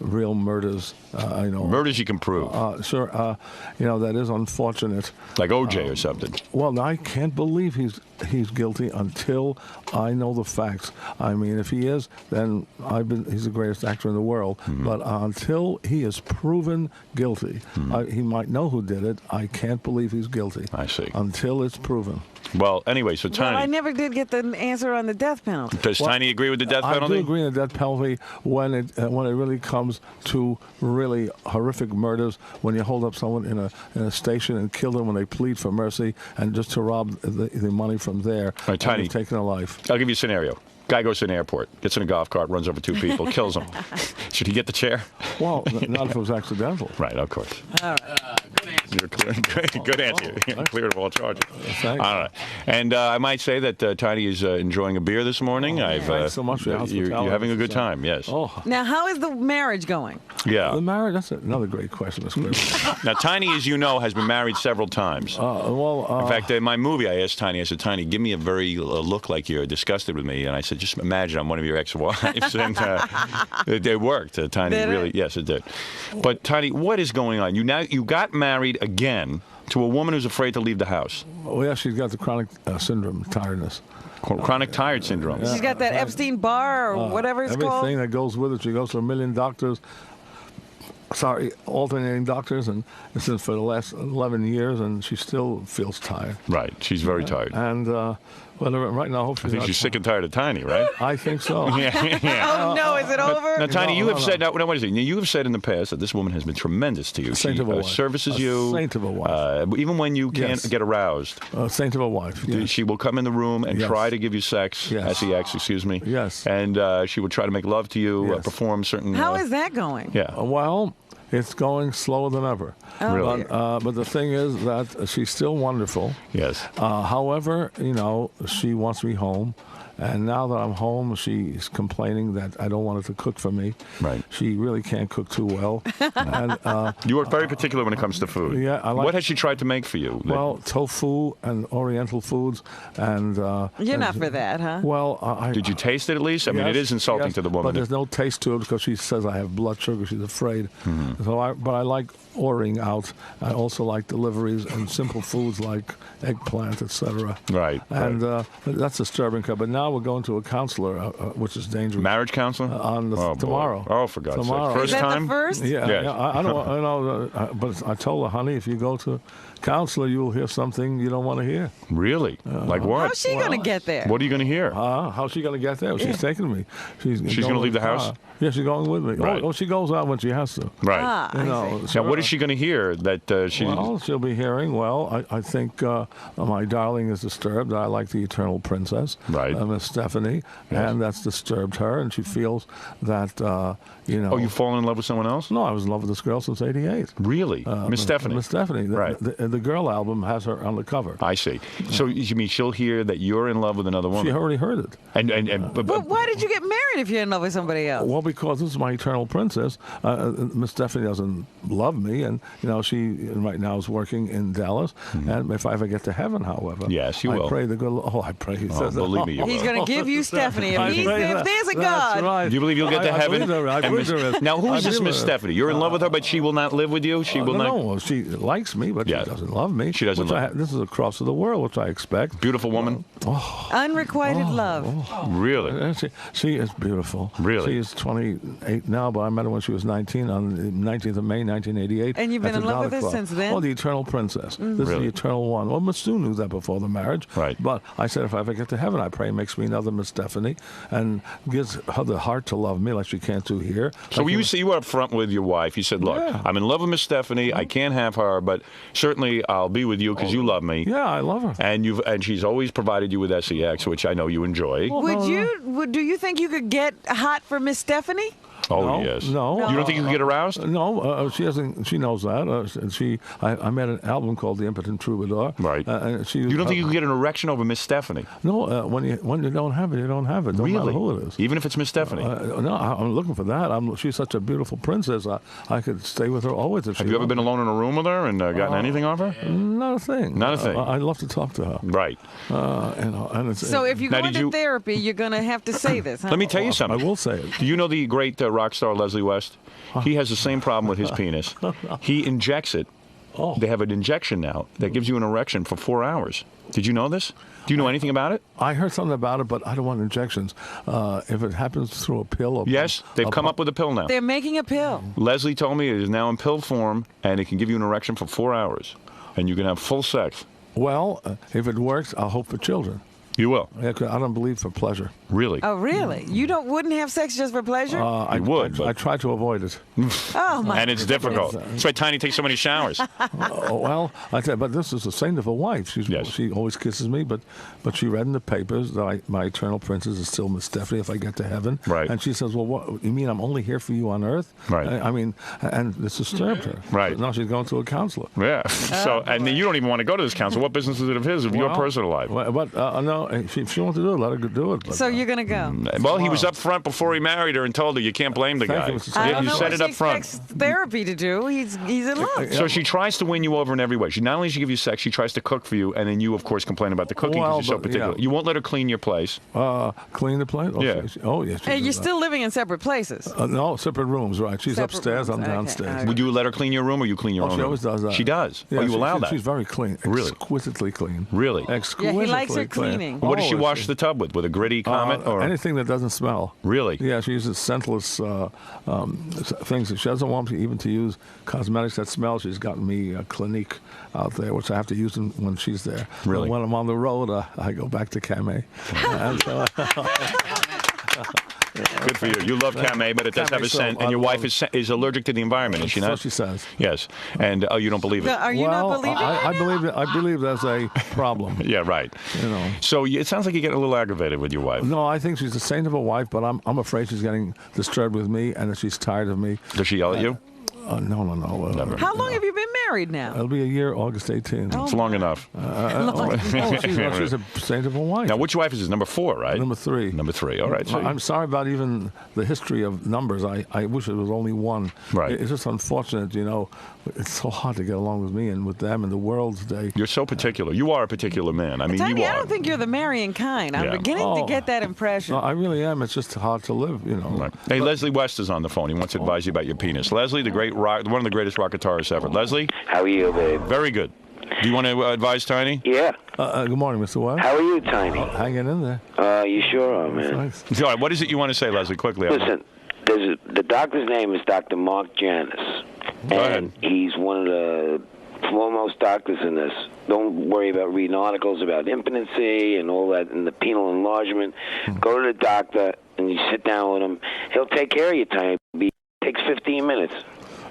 F: real murders.
C: Murders you can prove.
F: Sure. That is unfortunate.
C: Like OJ or something.
F: Well, I can't believe he's guilty until I know the facts. I mean, if he is, then he's the greatest actor in the world.
C: Mm-hmm.
F: But until he is proven guilty, he might know who did it. I can't believe he's guilty.
C: I see.
F: Until it's proven.
C: Well, anyway, so
D: Well, I
C: Tiny.
D: never did get the answer on the death penalty.
C: Does Tiny agree with the death
F: I
C: penalty?
F: do agree with the death penalty when it really comes to really horrific murders. When you hold up someone in a station and kill them when they plead for mercy, and just to rob the money from there,
C: right, Tiny,
F: and taking a life.
C: I'll give you a scenario. Guy goes to an airport, gets in a golf cart, runs over two people, kills them. Should he get the chair?
F: Well, not if it was accidental.
C: Right, of course.
D: All right.
C: You're clear. Good answer. You're cleared of all charges.
F: Thanks.
C: All right. And I might say that Tiny is enjoying a beer this morning.
F: Thanks so much for your
C: you're
F: hospitality.
C: having a good time, yes.
F: Oh,
D: Now, how is the marriage going?
C: Yeah.
F: the marriage, that's another great question, Miss Griffin.
C: Now, Tiny, as you know, has been married several times. In fact, in my movie, I asked Tiny, I said, Tiny, give me a very look like you're disgusted with me. And I said, just imagine I'm one of your ex-wives. And it worked. Tiny
D: Did it?
C: really, yes, it did. But Tiny, what is going on? You got married again to a woman who's afraid to leave the house.
F: Oh, yeah, she's got the chronic syndrome, tiredness.
C: Chronic tired syndrome.
D: She's got that Epstein Barr or whatever it's
F: Everything
D: called.
F: that goes with it. She goes to a million doctors. alternating doctors, and this is for the last 11 years, and she still feels tired.
C: Right. She's very tired.
F: And well, right now, hopefully,
C: I think she's sick and tired of Tiny, right?
F: I think so.
D: Oh no, is it over?
C: Now, Tiny, you
F: No,
C: have
F: no.
C: said, now, wait a second. You have said in the past that this woman has been tremendous to you.
F: Saint
C: She
F: of a wife.
C: services
F: A
C: you.
F: saint of a wife.
C: Even when you can't
F: Yes.
C: get aroused.
F: Saint of a wife. Yes.
C: She will come in the room and
F: Yes.
C: try to give you sex,
F: Yes.
C: sex, excuse me.
F: Yes.
C: And she will try to make love to you,
F: Yes.
C: perform certain.
D: How is that going?
C: Yeah.
F: Well, it's going slower than ever.
C: Really?
F: But the thing is that she's still wonderful.
C: Yes.
F: However, she wants me home. And now that I'm home, she's complaining that I don't want her to cook for me.
C: Right.
F: She really can't cook too well. And
C: You are very particular when it comes to food.
F: Yeah, I like-
C: What has she tried to make for you?
F: well, tofu and Oriental foods, and
D: You're not for that, huh?
F: well, I
C: Did you taste it at least? I mean, it
F: yes,
C: is insulting
F: yes,
C: to the woman.
F: But there's no taste to it because she says I have blood sugar. She's afraid.
C: Mm-hmm.
F: But I like ordering out. I also like deliveries and simple foods like eggplant, etc.
C: Right,
F: And that's disturbing. But now we're going to a counselor, which is dangerous.
C: Marriage counselor?
F: On the,
C: Oh, boy.
F: tomorrow.
C: Oh, for God's
F: Tomorrow.
C: sake. First
D: Is that
C: time?
D: the first?
F: Yeah,
C: Yes.
F: yeah, I don't. I know, but I told her, honey, if you go to counselor, you will hear something you don't want to hear.
C: Really? Like what?
D: How's she gonna get there?
C: What are you going to hear?
F: How's she going to get there? She's taking me. She's
C: gonna leave the house?
F: Yeah, she's going with me.
C: Right.
F: Oh, she goes out when she has to.
C: Right.
D: Ah, I see.
C: Now, what is she going to hear that she...
F: Well, she'll be hearing, I think my darling is disturbed. I like the Eternal Princess,
C: Right.
F: Miss Stephanie, and that's disturbed her, and she feels that,
C: Oh, you've fallen in love with someone else?
F: No, I was in love with this girl since '88.
C: Really? Miss Stephanie?
F: Miss Stephanie.
C: Right.
F: The Girl album has her on the cover.
C: I see. So you mean she'll hear that you're in love with another woman?
F: She already heard it.
D: But why did you get married if you're in love with somebody else?
F: Well, because this is my Eternal Princess. Miss Stephanie doesn't love me, and she right now is working in Dallas. And if I ever get to heaven, however,
C: Yes, you will.
F: I pray the good. Oh, I pray. He says that.
C: believe me, you
D: He's
C: will.
D: going to give you Stephanie.
F: I
D: If
F: pray that.
D: there's a
F: That's
D: God.
F: right.
C: Do you believe you'll get to
F: I
C: heaven?
F: believe there- I
C: And
F: believe
C: Miss-
F: there is.
C: Now, who
F: I
C: is this
F: believe
C: Miss
F: there is.
C: Stephanie? You're in love with her, but she will not live with you? She will not...
F: No, she likes me, but
C: Yeah.
F: she doesn't love me.
C: She doesn't
F: which
C: love you.
F: This is across of the world, which I expect.
C: Beautiful woman?
D: Unrequited love.
C: Really?
F: She is beautiful.
C: Really?
F: She is 28 now, but I met her when she was 19 on the 19th of May, 1988.
D: And you've been
F: at
D: in
F: the
D: love with
F: Dollar
D: her
F: Club.
D: since then?
F: Oh, the Eternal Princess. This is
C: Really?
F: the Eternal One. Well, Miss Sue knew that before the marriage.
C: Right.
F: But I said, if I ever get to heaven, I pray he makes me another Miss Stephanie and gives her the heart to love me like she can't do here.
C: So
F: Like
C: you were up front with your wife. You said, look,
F: Yeah.
C: I'm in love with Miss Stephanie. I can't have her, but certainly I'll be with you because you love me.
F: Yeah, I love her.
C: And she's always provided you with sex, which I know you enjoy.
D: Do you think you could get hot for Miss Stephanie?
C: Oh,
F: No,
C: yes.
F: no.
C: You don't think you can get aroused?
F: No, she doesn't. She knows that. I made an album called The Impotent Troubadour.
C: Right.
F: And she.
C: You don't think you can get an erection over Miss Stephanie?
F: No, when you don't have it, you don't have it. No matter
C: Really?
F: who it is.
C: Even if it's Miss Stephanie?
F: No, I'm looking for that. She's such a beautiful princess. I could stay with her always if she.
C: Have you ever been alone in a room with her and gotten anything off her?
F: Not a thing.
C: Not a thing.
F: I'd love to talk to her.
C: Right.
F: And it's,
D: So if you
C: Now,
D: go
C: did
D: into
C: you-
D: therapy, you're going to have to say this. Huh?
C: Let me tell you
F: I
C: something.
F: will say it.
C: Do you know the great rock star Leslie West? He has the same problem with his penis. He injects it.
F: Oh.
C: They have an injection now that gives you an erection for 4 hours. Did you know this? Do you know anything about it?
F: I heard something about it, but I don't want injections. If it happens through a pill or
C: Yes, they've come up with a pill now.
D: They're making a pill.
C: Leslie told me it is now in pill form, and it can give you an erection for 4 hours, and you can have full sex.
F: Well, if it works, I'll hope for children.
C: You will.
F: Yeah, 'cause I don't believe for pleasure.
C: Really?
D: Oh, really? You wouldn't have sex just for pleasure?
F: I
C: would, but-
F: I try to avoid it.
D: Oh my!
C: And it's difficult. That's why Tiny takes so many showers.
F: Oh, well, I tell you, but this is a saint of a wife.
C: Yes.
F: She always kisses me, but she read in the papers that my eternal princess is still Miss Stephanie if I get to heaven.
C: Right.
F: And she says, well, what, you mean I'm only here for you on earth?
C: Right.
F: I mean, and this disturbed her.
C: Right.
F: So now she's going to a counselor.
C: Yeah. So, and then you don't even want to go to this council. What business is it of his, of your
F: Well,
C: personal life?
F: But no, if she wants to do it, let her do it. But,
D: So you're going to go?
C: Well, he was up front before he married her and told her you can't blame the
F: Thank
C: guy.
F: you, Mr.
D: I
C: You
D: don't know
C: said
D: what
C: it
D: she
C: up front.
D: expects therapy to do. He's in love.
C: So she tries to win you over in every way. She not only does she give you sex, she tries to cook for you, and then you, of course, complain about the cooking because
F: Well,
C: you're so
F: but,
C: particular.
F: yeah.
C: You won't let her clean your place.
F: clean the place? Oh,
C: Yeah.
F: Oh, yes. she
D: Hey,
F: does
D: you're
F: that.
D: still living in separate places.
F: No, separate rooms, right. She's
D: Separate
F: upstairs,
D: rooms,
F: I'm
D: okay,
F: downstairs.
D: okay.
C: Would you let her clean your room, or you clean your own
F: She
C: room?
F: always does that.
C: She does.
F: Yeah,
C: Oh, you allow
F: she's
C: that?
F: She's very clean.
C: Really?
F: Exquisitely clean.
C: Really?
F: Exquisitely
D: Yeah, he likes her
F: clean.
D: cleaning. cleaning?
C: What does she
F: Oh,
C: wash
F: it's-
C: the tub with? With a gritty Comet? Or
F: anything that doesn't smell.
C: Really?
F: Yeah, she uses scentless things. She doesn't want me even to use cosmetics that smell. She's gotten me Clinique out there, which I have to use when she's there.
C: Really?
F: But when I'm on the road, I go back to Camay. And so,
C: Good for you. You love Camay, but it does have a
F: Camay
C: scent,
F: soap,
C: and
F: I
C: your wife
F: love
C: is allergic to the environment, is she
F: so
C: not?
F: she says.
C: Yes. And you don't believe it?
D: Are you not believing
F: I
D: it?
F: believe there's a problem.
C: Yeah, right.
F: You know.
C: So it sounds like you get a little aggravated with your wife.
F: No, I think she's a saint of a wife, but I'm afraid she's getting disturbed with me, and that she's tired of me.
C: Does she yell at you?
F: No.
C: Never.
D: How long have you been married now?
F: It'll be a year, August 18th.
C: It's long enough.
F: She's a saint of a wife.
C: Now, which wife is this? Number 4, right?
F: Number 3.
C: Number 3. All right. So
F: I'm sorry about even the history of numbers. I wish it was only one.
C: Right.
F: It's just unfortunate, you know. It's so hard to get along with me and with them and the world today.
C: you're so particular. You are a particular man. I mean,
D: Tiny,
C: you are.
D: I don't think you're the marrying kind. I'm
C: Yeah.
D: beginning to get that impression.
F: No, I really am. It's just hard to live, you know.
C: Right. Hey, Leslie West is on the phone. He wants to advise you about your penis. Leslie, the great rock, one of the greatest rock guitarists ever. Leslie?
H: How are you, babe?
C: Very good. Do you want to advise Tiny?
H: Yeah.
F: Good morning, Mr. West.
H: How are you, Tiny?
F: Hanging in there.
H: You sure are, man.
F: Thanks.
C: All right, what is it you want to say, Leslie, quickly?
H: Listen, the doctor's name is Dr. Mark Janis.
C: Go ahead.
H: And he's one of the foremost doctors in this. Don't worry about reading articles about impotency and all that and the penile enlargement. Go to the doctor and you sit down with him. He'll take care of you, Tiny. It takes 15 minutes.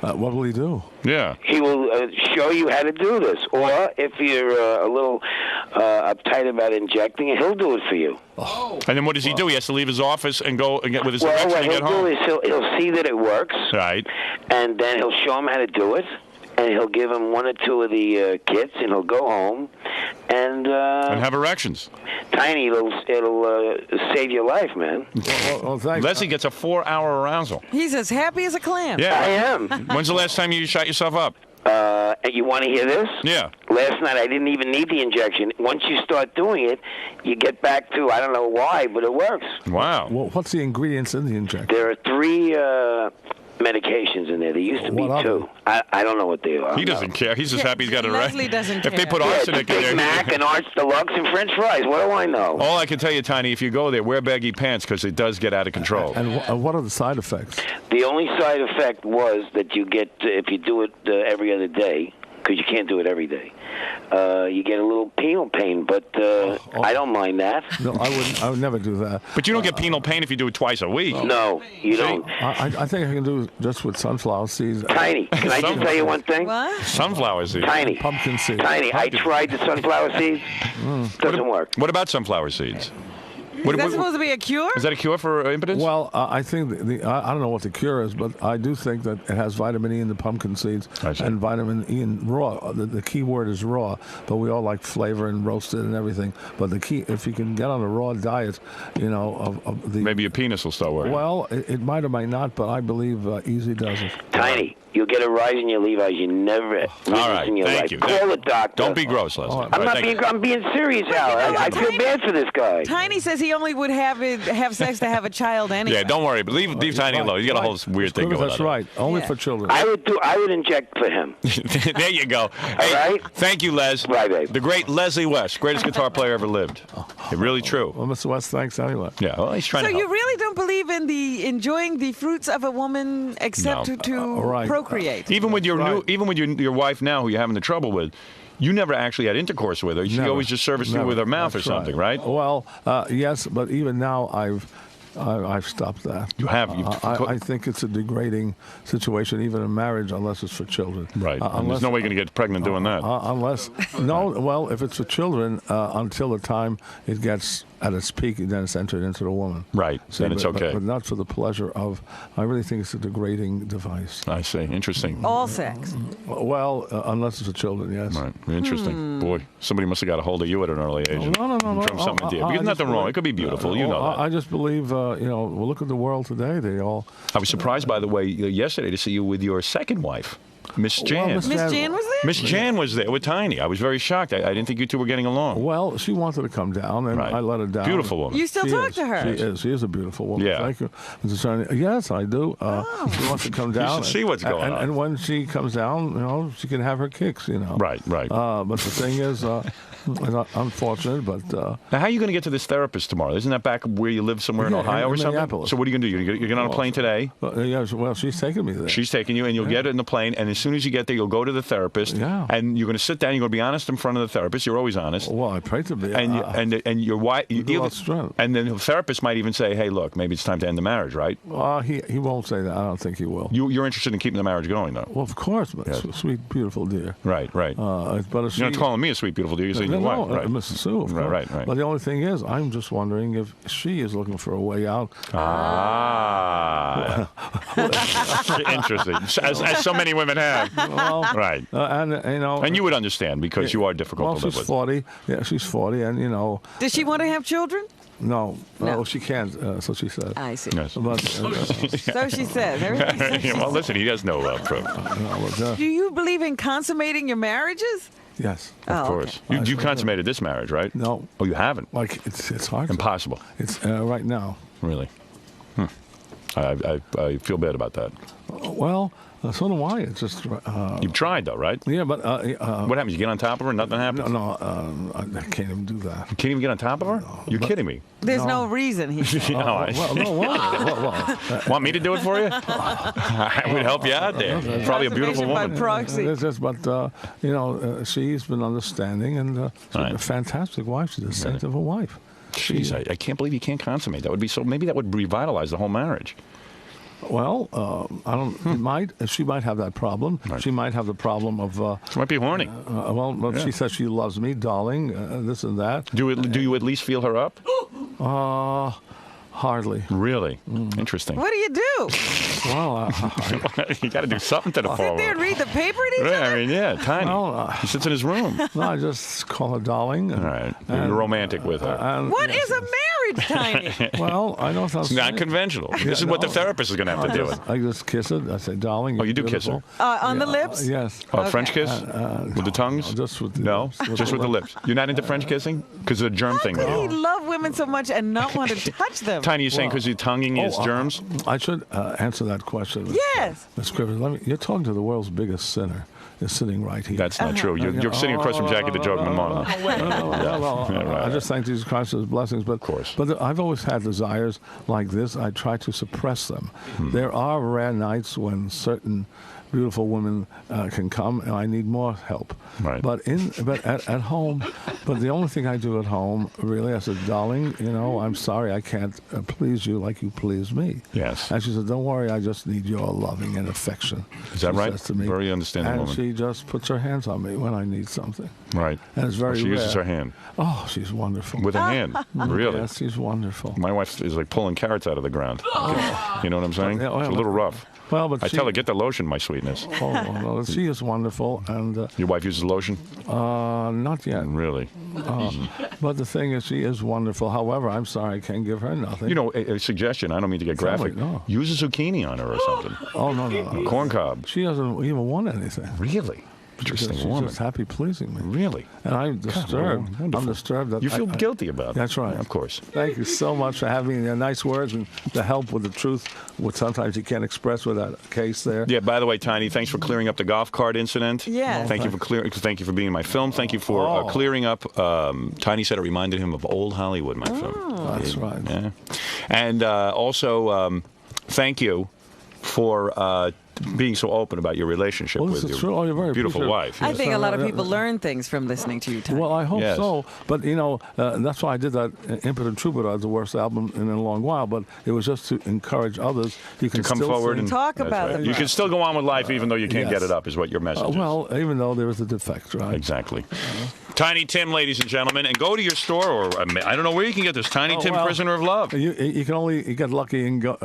F: What will he do?
C: Yeah.
H: He will show you how to do this. Or if you're a little uptight about injecting it, he'll do it for you.
C: And then what does he do? He has to leave his office and go and get with his
H: Well,
C: erection
H: what
C: and get
H: he'll do
C: home.
H: is he'll see that it works,
C: Right.
H: and then he'll show him how to do it, and he'll give him 1 or 2 of the kits, and he'll go home, and
C: And have erections.
H: Tiny, it'll save your life, man.
F: Well, thanks.
C: Leslie gets a 4-hour arousal.
D: He's as happy as a clam.
H: I
C: Yeah.
H: am.
C: When's the last time you shot yourself up?
H: And you want to hear this?
C: Yeah.
H: Last night I didn't even need the injection. Once you start doing it, you get back to, I don't know why, but it works.
C: Wow.
F: Well, what's the ingredients in the injection?
H: There are 3 medications in there. There used to be
F: What are
H: 2. I don't know what they are.
C: He doesn't care. He's just
D: Yeah,
C: happy he's got a
D: Leslie doesn't
C: If they
D: care.
C: put
H: Yeah,
C: arsenic in
H: Big
C: there.
H: Mac and Arch Deluxe and French fries. What do I know?
C: All I can tell you, Tiny, if you go there, wear baggy pants because it does get out of control.
F: And what are the side effects?
H: The only side effect was that you get, if you do it every other day, because you can't do it every day, you get a little penile pain, but I don't mind that.
F: No, I would never do that.
C: But you don't get penile pain if you do it twice a week.
H: No, you don't.
F: I think I can do it just with sunflower seeds.
H: Tiny, can I just tell you one thing?
D: What?
C: Sunflower seeds.
H: Tiny,
F: Pumpkin seeds.
H: Tiny, I tried the sunflower seeds. Doesn't work.
C: What about sunflower seeds?
D: Is that supposed to be a cure?
C: Is that a cure for impotence?
F: Well, I think I don't know what the cure is, but I do think that it has vitamin E in the pumpkin seeds
C: I see.
F: and vitamin E in raw. The key word is raw, but we all like flavor and roasted and everything. But the key, if you can get on a raw diet, you know, of the
C: Maybe your penis will start working.
F: well, it might or might not, but I believe Easy does it.
H: Tiny, you'll get a rise in your Levi's you never
C: All right,
H: in your
C: thank
H: life.
C: you.
H: Call the doctor.
C: Don't be gross, Leslie.
F: Oh,
C: All
H: I'm
C: right,
H: not
C: thank
H: being.
C: you.
H: I'm being serious, Al. I feel bad for this guy.
D: Tiny says he only would have sex to have a child anyway.
C: Yeah, don't worry. But leave Tiny
F: Right,
C: alone. He's got a whole
F: right.
C: weird thing going
F: That's
C: on.
F: right. Only
D: Yeah.
F: for children.
H: I would inject for him.
C: There you go. Hey,
H: right.
C: Thank you, Les.
H: Bye, babe.
C: The great Leslie West, greatest guitar player ever lived. Really true.
F: Well, Mr. West, thanks anyway.
C: Yeah, well, he's trying
D: So
C: to
D: you
C: help.
D: really don't believe in the enjoying the fruits of a woman except
C: No.
D: to
F: right.
D: procreate?
C: Even with your
F: Right.
C: even with your wife now, who you're having the trouble with, you never actually had intercourse with her. She
F: Never.
C: always just serviced you
F: Never.
C: with her mouth
F: That's
C: or something, right?
F: Well, yes, but even now I've stopped that.
C: You have. You've
F: I think it's a degrading situation, even in marriage, unless it's for children.
C: Right. And
F: Unless,
C: there's no way you're going to get pregnant doing that.
F: unless no. Well, if it's for children, until the time it gets at its peak, then it's entered into the woman.
C: Right. Then it's okay.
F: But not for the pleasure of. I really think it's a degrading device.
C: I see. Interesting.
D: All sex.
F: Well, unless it's for children, yes.
C: Right. Interesting. Boy, somebody must have got a hold of you at an early age.
F: No.
C: From something
F: I
C: dear. Because
F: just
C: nothing wrong.
F: believe-
C: It could be beautiful. You know that.
F: I just believe, well, look at the world today. They all.
C: I was surprised, by the way, yesterday to see you with your second wife. Miss Jan.
F: Miss
D: Miss Jan was there?
C: Miss Jan was there with Tiny. I was very shocked. I didn't think you two were getting along.
F: Well, she wanted to come down, and
C: Right.
F: I let her down.
C: Beautiful woman.
D: You still
F: She
D: talk
F: is.
D: to her?
F: She is. She is a beautiful woman.
C: Yeah.
F: Thank you, Mr. Tony. Yes, I do. She wants to come down.
C: should see what's going on.
F: And when she comes down, she can have her kicks,
C: Right, right.
F: But the thing is, it's unfortunate, but
C: Now, how are you going to get to this therapist tomorrow? Isn't that back where you live somewhere in
F: Yeah,
C: Ohio
F: in
C: or something?
F: Minneapolis.
C: So what are you going to do? You're get on a plane today?
F: well, she's taking me there.
C: She's taking you, and you'll get it in the plane. And as soon as you get there, you'll go to the therapist.
F: Yeah.
C: And you're going to sit down. You're going to be honest in front of the therapist. You're always honest.
F: Well, I pray to be.
C: And your wife.
F: with a lot of strength.
C: And then the therapist might even say, "Hey, look, maybe it's time to end the marriage, right?"
F: He won't say that. I don't think he will.
C: You're interested in keeping the marriage going, though.
F: Well, of course, but
C: Yes.
F: sweet, beautiful dear.
C: Right, right.
F: But if
C: You're not
F: she-
C: calling me a sweet, beautiful dear. You're saying
F: No,
C: your wife, right?
F: Mrs. Sue, of
C: Right,
F: course.
C: right.
F: But the only thing is, I'm just wondering if she is looking for a way out.
C: Ah, interesting. As so many women have.
F: Well,
C: Right.
F: and
C: you would understand because you are difficult
F: well,
C: to live
F: she's
C: with.
F: 40. Yeah, she's 40, and
D: Does she want to have children?
F: no,
D: No.
F: she can't. So she said.
D: I see.
C: Yes.
F: But,
D: So she says. Everything says she
C: Well,
D: says.
C: listen, he has no proof.
D: Do you believe in consummating your marriages?
F: yes.
C: Of course. You consummated this marriage, right?
F: No.
C: Oh, you haven't?
F: Like it's hard. to-
C: Impossible.
F: It's right now.
C: Really? I feel bad about that.
F: Well, so do I. It's just.
C: You've tried, though, right?
F: Yeah, but
C: What happens? You get on top of her and nothing happens?
F: no, I can't even do that.
C: You can't even get on top of her? You're kidding me.
D: There's no reason. He said.
C: You know, want me to do it for you? I would help you out there. Probably a beautiful
D: Conservation by
C: woman.
D: proxy.
F: It's just, but she's been understanding, and she's
C: Right.
F: a fantastic wife. She's a saint of a wife.
C: Jeez, I can't believe you can't consummate. That would be so. Maybe that would revitalize the whole marriage.
F: Well, I don't. It might. She might have that problem.
C: Right.
F: She might have the problem of.
C: She might be horny.
F: But she says she loves me, darling. This and that.
C: Do you at least feel her up?
F: Hardly.
C: Really? Interesting.
D: What do you do?
F: Well,
C: You got to do something to the
D: Sit there
C: forward.
D: and read the paper to each
C: Right,
D: other?
C: I mean, yeah, Tiny.
F: Well,
C: He sits in his room.
F: no, I just call her darling.
C: All right. You're romantic with her.
F: And,
D: What is a marriage, Tiny?
F: well, I know it sounds
C: It's not
F: strange.
C: conventional. This is what the therapist is going to have to deal with.
F: I just kiss it. I say, darling.
C: Oh, you do
F: you're
C: kiss her?
F: beautiful."
D: On the lips?
F: Yes.
C: Oh, French kiss? with the tongues?
F: Just with the
C: No?
F: lips.
C: Just with the lips. You're not into French kissing? Because of the germ thing.
D: How could he
C: There.
D: love women so much and not want to touch them?
C: Tiny, you're saying because your tonguing is germs?
F: I should answer that question.
D: Yes.
F: Ms. Scrivens, you're talking to the world's biggest sinner. Is sitting right here.
C: That's not true. You're sitting across from Jackie the Joke McMullen.
F: I just thank Jesus Christ for his blessings. But, of
C: course.
F: But I've always had desires like this. I try to suppress them. There are rare nights when certain beautiful women can come, and I need more help.
C: Right.
F: But at home, but the only thing I do at home, really, I said, darling, I'm sorry I can't please you like you please me.
C: Yes.
F: And she said, don't worry, I just need your loving and affection.
C: Is that
F: she
C: right?
F: says to me.
C: Very understanding
F: and
C: woman.
F: she just puts her hands on me when I need something.
C: Right.
F: And it's very
C: She uses
F: rare.
C: her hand.
F: Oh, she's wonderful.
C: With her hand. Really?
F: Yes, she's wonderful.
C: My wife is like pulling carrots out of the ground. You know what I'm saying?
F: Yeah,
C: It's a little rough.
F: Well, but
C: I
F: she,
C: tell her, get the lotion, my sweetness.
F: Oh, well, she is wonderful, and
C: Your wife uses lotion?
F: not yet.
C: Really?
F: But the thing is, she is wonderful. However, I'm sorry I can't give her nothing.
C: You know, a suggestion, I don't mean to get graphic.
F: no.
C: Use a zucchini on her or something.
F: Oh no.
C: Corn cob.
F: She doesn't even want anything.
C: Really? Interesting
F: She's
C: woman.
F: just happy pleasing me.
C: Really?
F: And I'm disturbed.
C: wonderful.
F: I'm disturbed that
C: You feel
F: I-
C: guilty about it.
F: That's right.
C: Of course.
F: Thank you so much for having the nice words and the help with the truth, which sometimes you can't express without a case there.
C: Yeah, by the way, Tiny, thanks for clearing up the golf cart incident.
D: Yeah.
C: Thank you for being in my film. Thank you for clearing up. Tiny said it reminded him of old Hollywood, my film.
F: That's right.
C: Yeah. And also, thank you for being so open about your relationship
F: Well, this
C: with
F: is
C: your
F: true. Oh, you're very
C: beautiful
F: appreciative.
C: wife.
D: I
C: Yes.
D: think a lot of people learn things from listening to you, Tiny.
F: Well, I hope
C: Yes.
F: so. But, that's why I did that Impotent Troubadour, the worst album in a long while. But it was just to encourage others. You can
C: To come
F: still
C: forward
F: sing.
C: and
D: Talk
C: That's
D: about
C: right.
D: them.
C: You can still go on with life even though you can't
F: Yes.
C: get it up, is what your message is.
F: Well, even though there is a defect, right?
C: Exactly. Tiny Tim, ladies and gentlemen, and go to your store, or I don't know where you can get this. Tiny Tim,
F: well,
C: Prisoner of Love.
F: You can only get lucky and go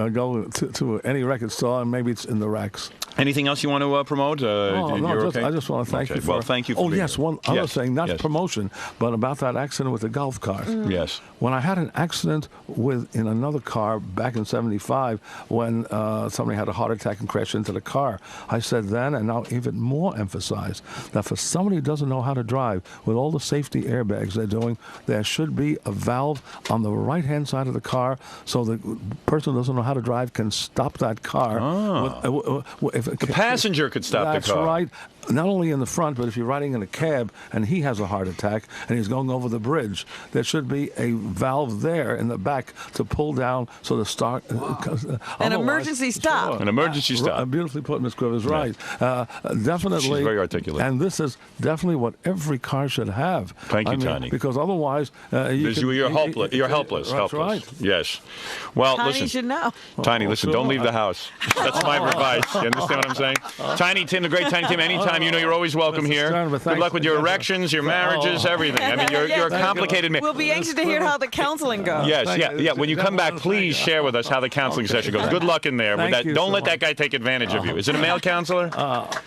F: to any record store, and maybe it's in the racks.
C: Anything else you want to promote?
F: Oh, no,
C: you're okay?
F: I just want to thank you for...
C: Well, thank you for
F: Oh,
C: being
F: yes,
C: here.
F: one other thing, not
C: yes.
F: promotion, but about that accident with the golf cart.
C: Yes.
F: When I had an accident in another car back in '75, when somebody had a heart attack and crashed into the car, I said then, and now even more emphasized, that for somebody who doesn't know how to drive, with all the safety airbags they're doing, there should be a valve on the right-hand side of the car so the person who doesn't know how to drive can stop that car.
C: The passenger could stop the car.
F: That's right. Not only in the front, but if you're riding in a cab and he has a heart attack and he's going over the bridge, there should be a valve there in the back to pull down so the start.
D: An emergency stop.
F: Sure.
C: An emergency stop.
F: Beautifully put, Ms. Quivers. Right. Definitely.
C: She's very articulate.
F: And this is definitely what every car should have.
C: Thank you, Tiny.
F: Because otherwise,
C: you're helpless. You're helpless.
F: That's
C: helpless.
F: right.
C: Yes. Well,
D: Tiny
C: listen.
D: should know.
C: Tiny, listen. Don't leave the house. That's my advice. You understand what I'm saying? Tiny Tim, the great Tiny Tim. Anytime, you know you're always welcome here. Good luck with your erections, your marriages, everything. I mean, you're a complicated man.
D: We'll be anxious to hear how the counseling goes.
C: Yes, yeah. When you come back, please share with us how the counseling session goes. Good luck in there. Don't let that guy take advantage of you. Is it a male counselor?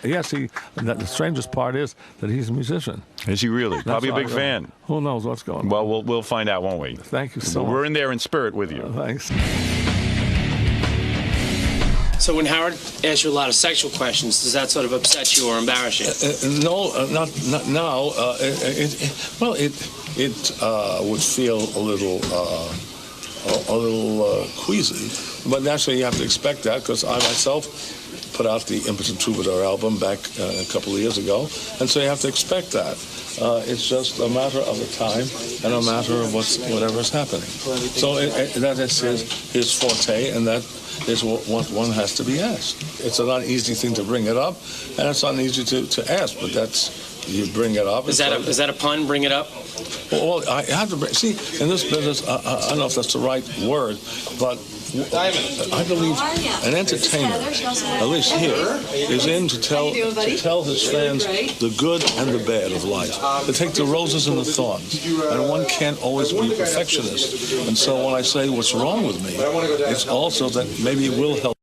F: Yes. The strangest part is that he's a musician.
C: Is he really? Probably a big fan.
F: Who knows what's going on?
C: Well, we'll find out, won't we?
F: Thank you so much.
C: We're in there in spirit with you.
F: Thanks.
A: So when Howard asks you a lot of sexual questions, does that sort of upset you or embarrass you?
B: No, not now. It would feel a little queasy, but naturally you have to expect that because I myself put out the Impotent Troubadour album back a couple of years ago, and so you have to expect that. It's just a matter of the time and a matter of whatever's happening. So that is his forte, and that is what one has to be asked. It's an uneasy thing to bring it up, and it's uneasy to ask, but you bring it up.
A: Is that a pun, bring it up?
B: Well, I have to see, in this business, I don't know if that's the right word, but I believe an entertainer, at least here, is in to tell his fans the good and the bad of life. To take the roses and the thorns. And one can't always be a perfectionist. And so when I say what's wrong with me, it's also that maybe it will help.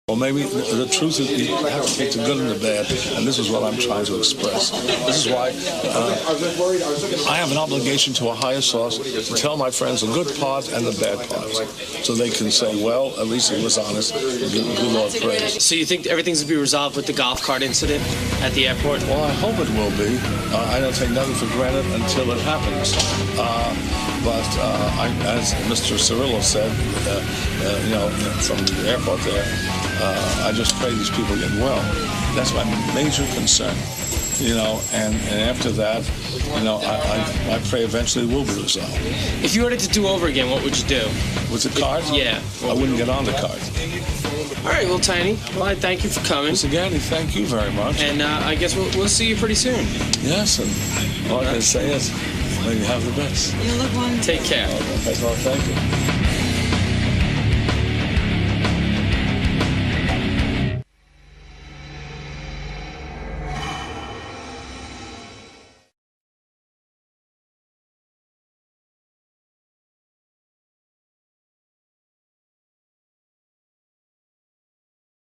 B: Or maybe the truth is you have to take the good and the bad, and this is what I'm trying to express. This is why I have an obligation to a higher source to tell my friends the good part and the bad parts, so they can say, well, at least he was honest, good Lord praise.
A: So you think everything's to be resolved with the golf cart incident at the airport?
B: Well, I hope it will be. I don't take nothing for granted until it happens. But as Mr. Cirillo said, from the airport there, I just pray these people get well. That's my major concern. And after that, I pray eventually it will be resolved.
A: If you wanted to do over again, what would you do?
B: With the cart?
A: Yeah.
B: I wouldn't get on the cart.
A: All right, well, Tiny, I thank you for coming.
B: Once again, thank you very much.
A: And I guess we'll see you pretty soon.
B: Yes, and all I can say is, may you have the best.
A: Take care.
B: Well, thank you.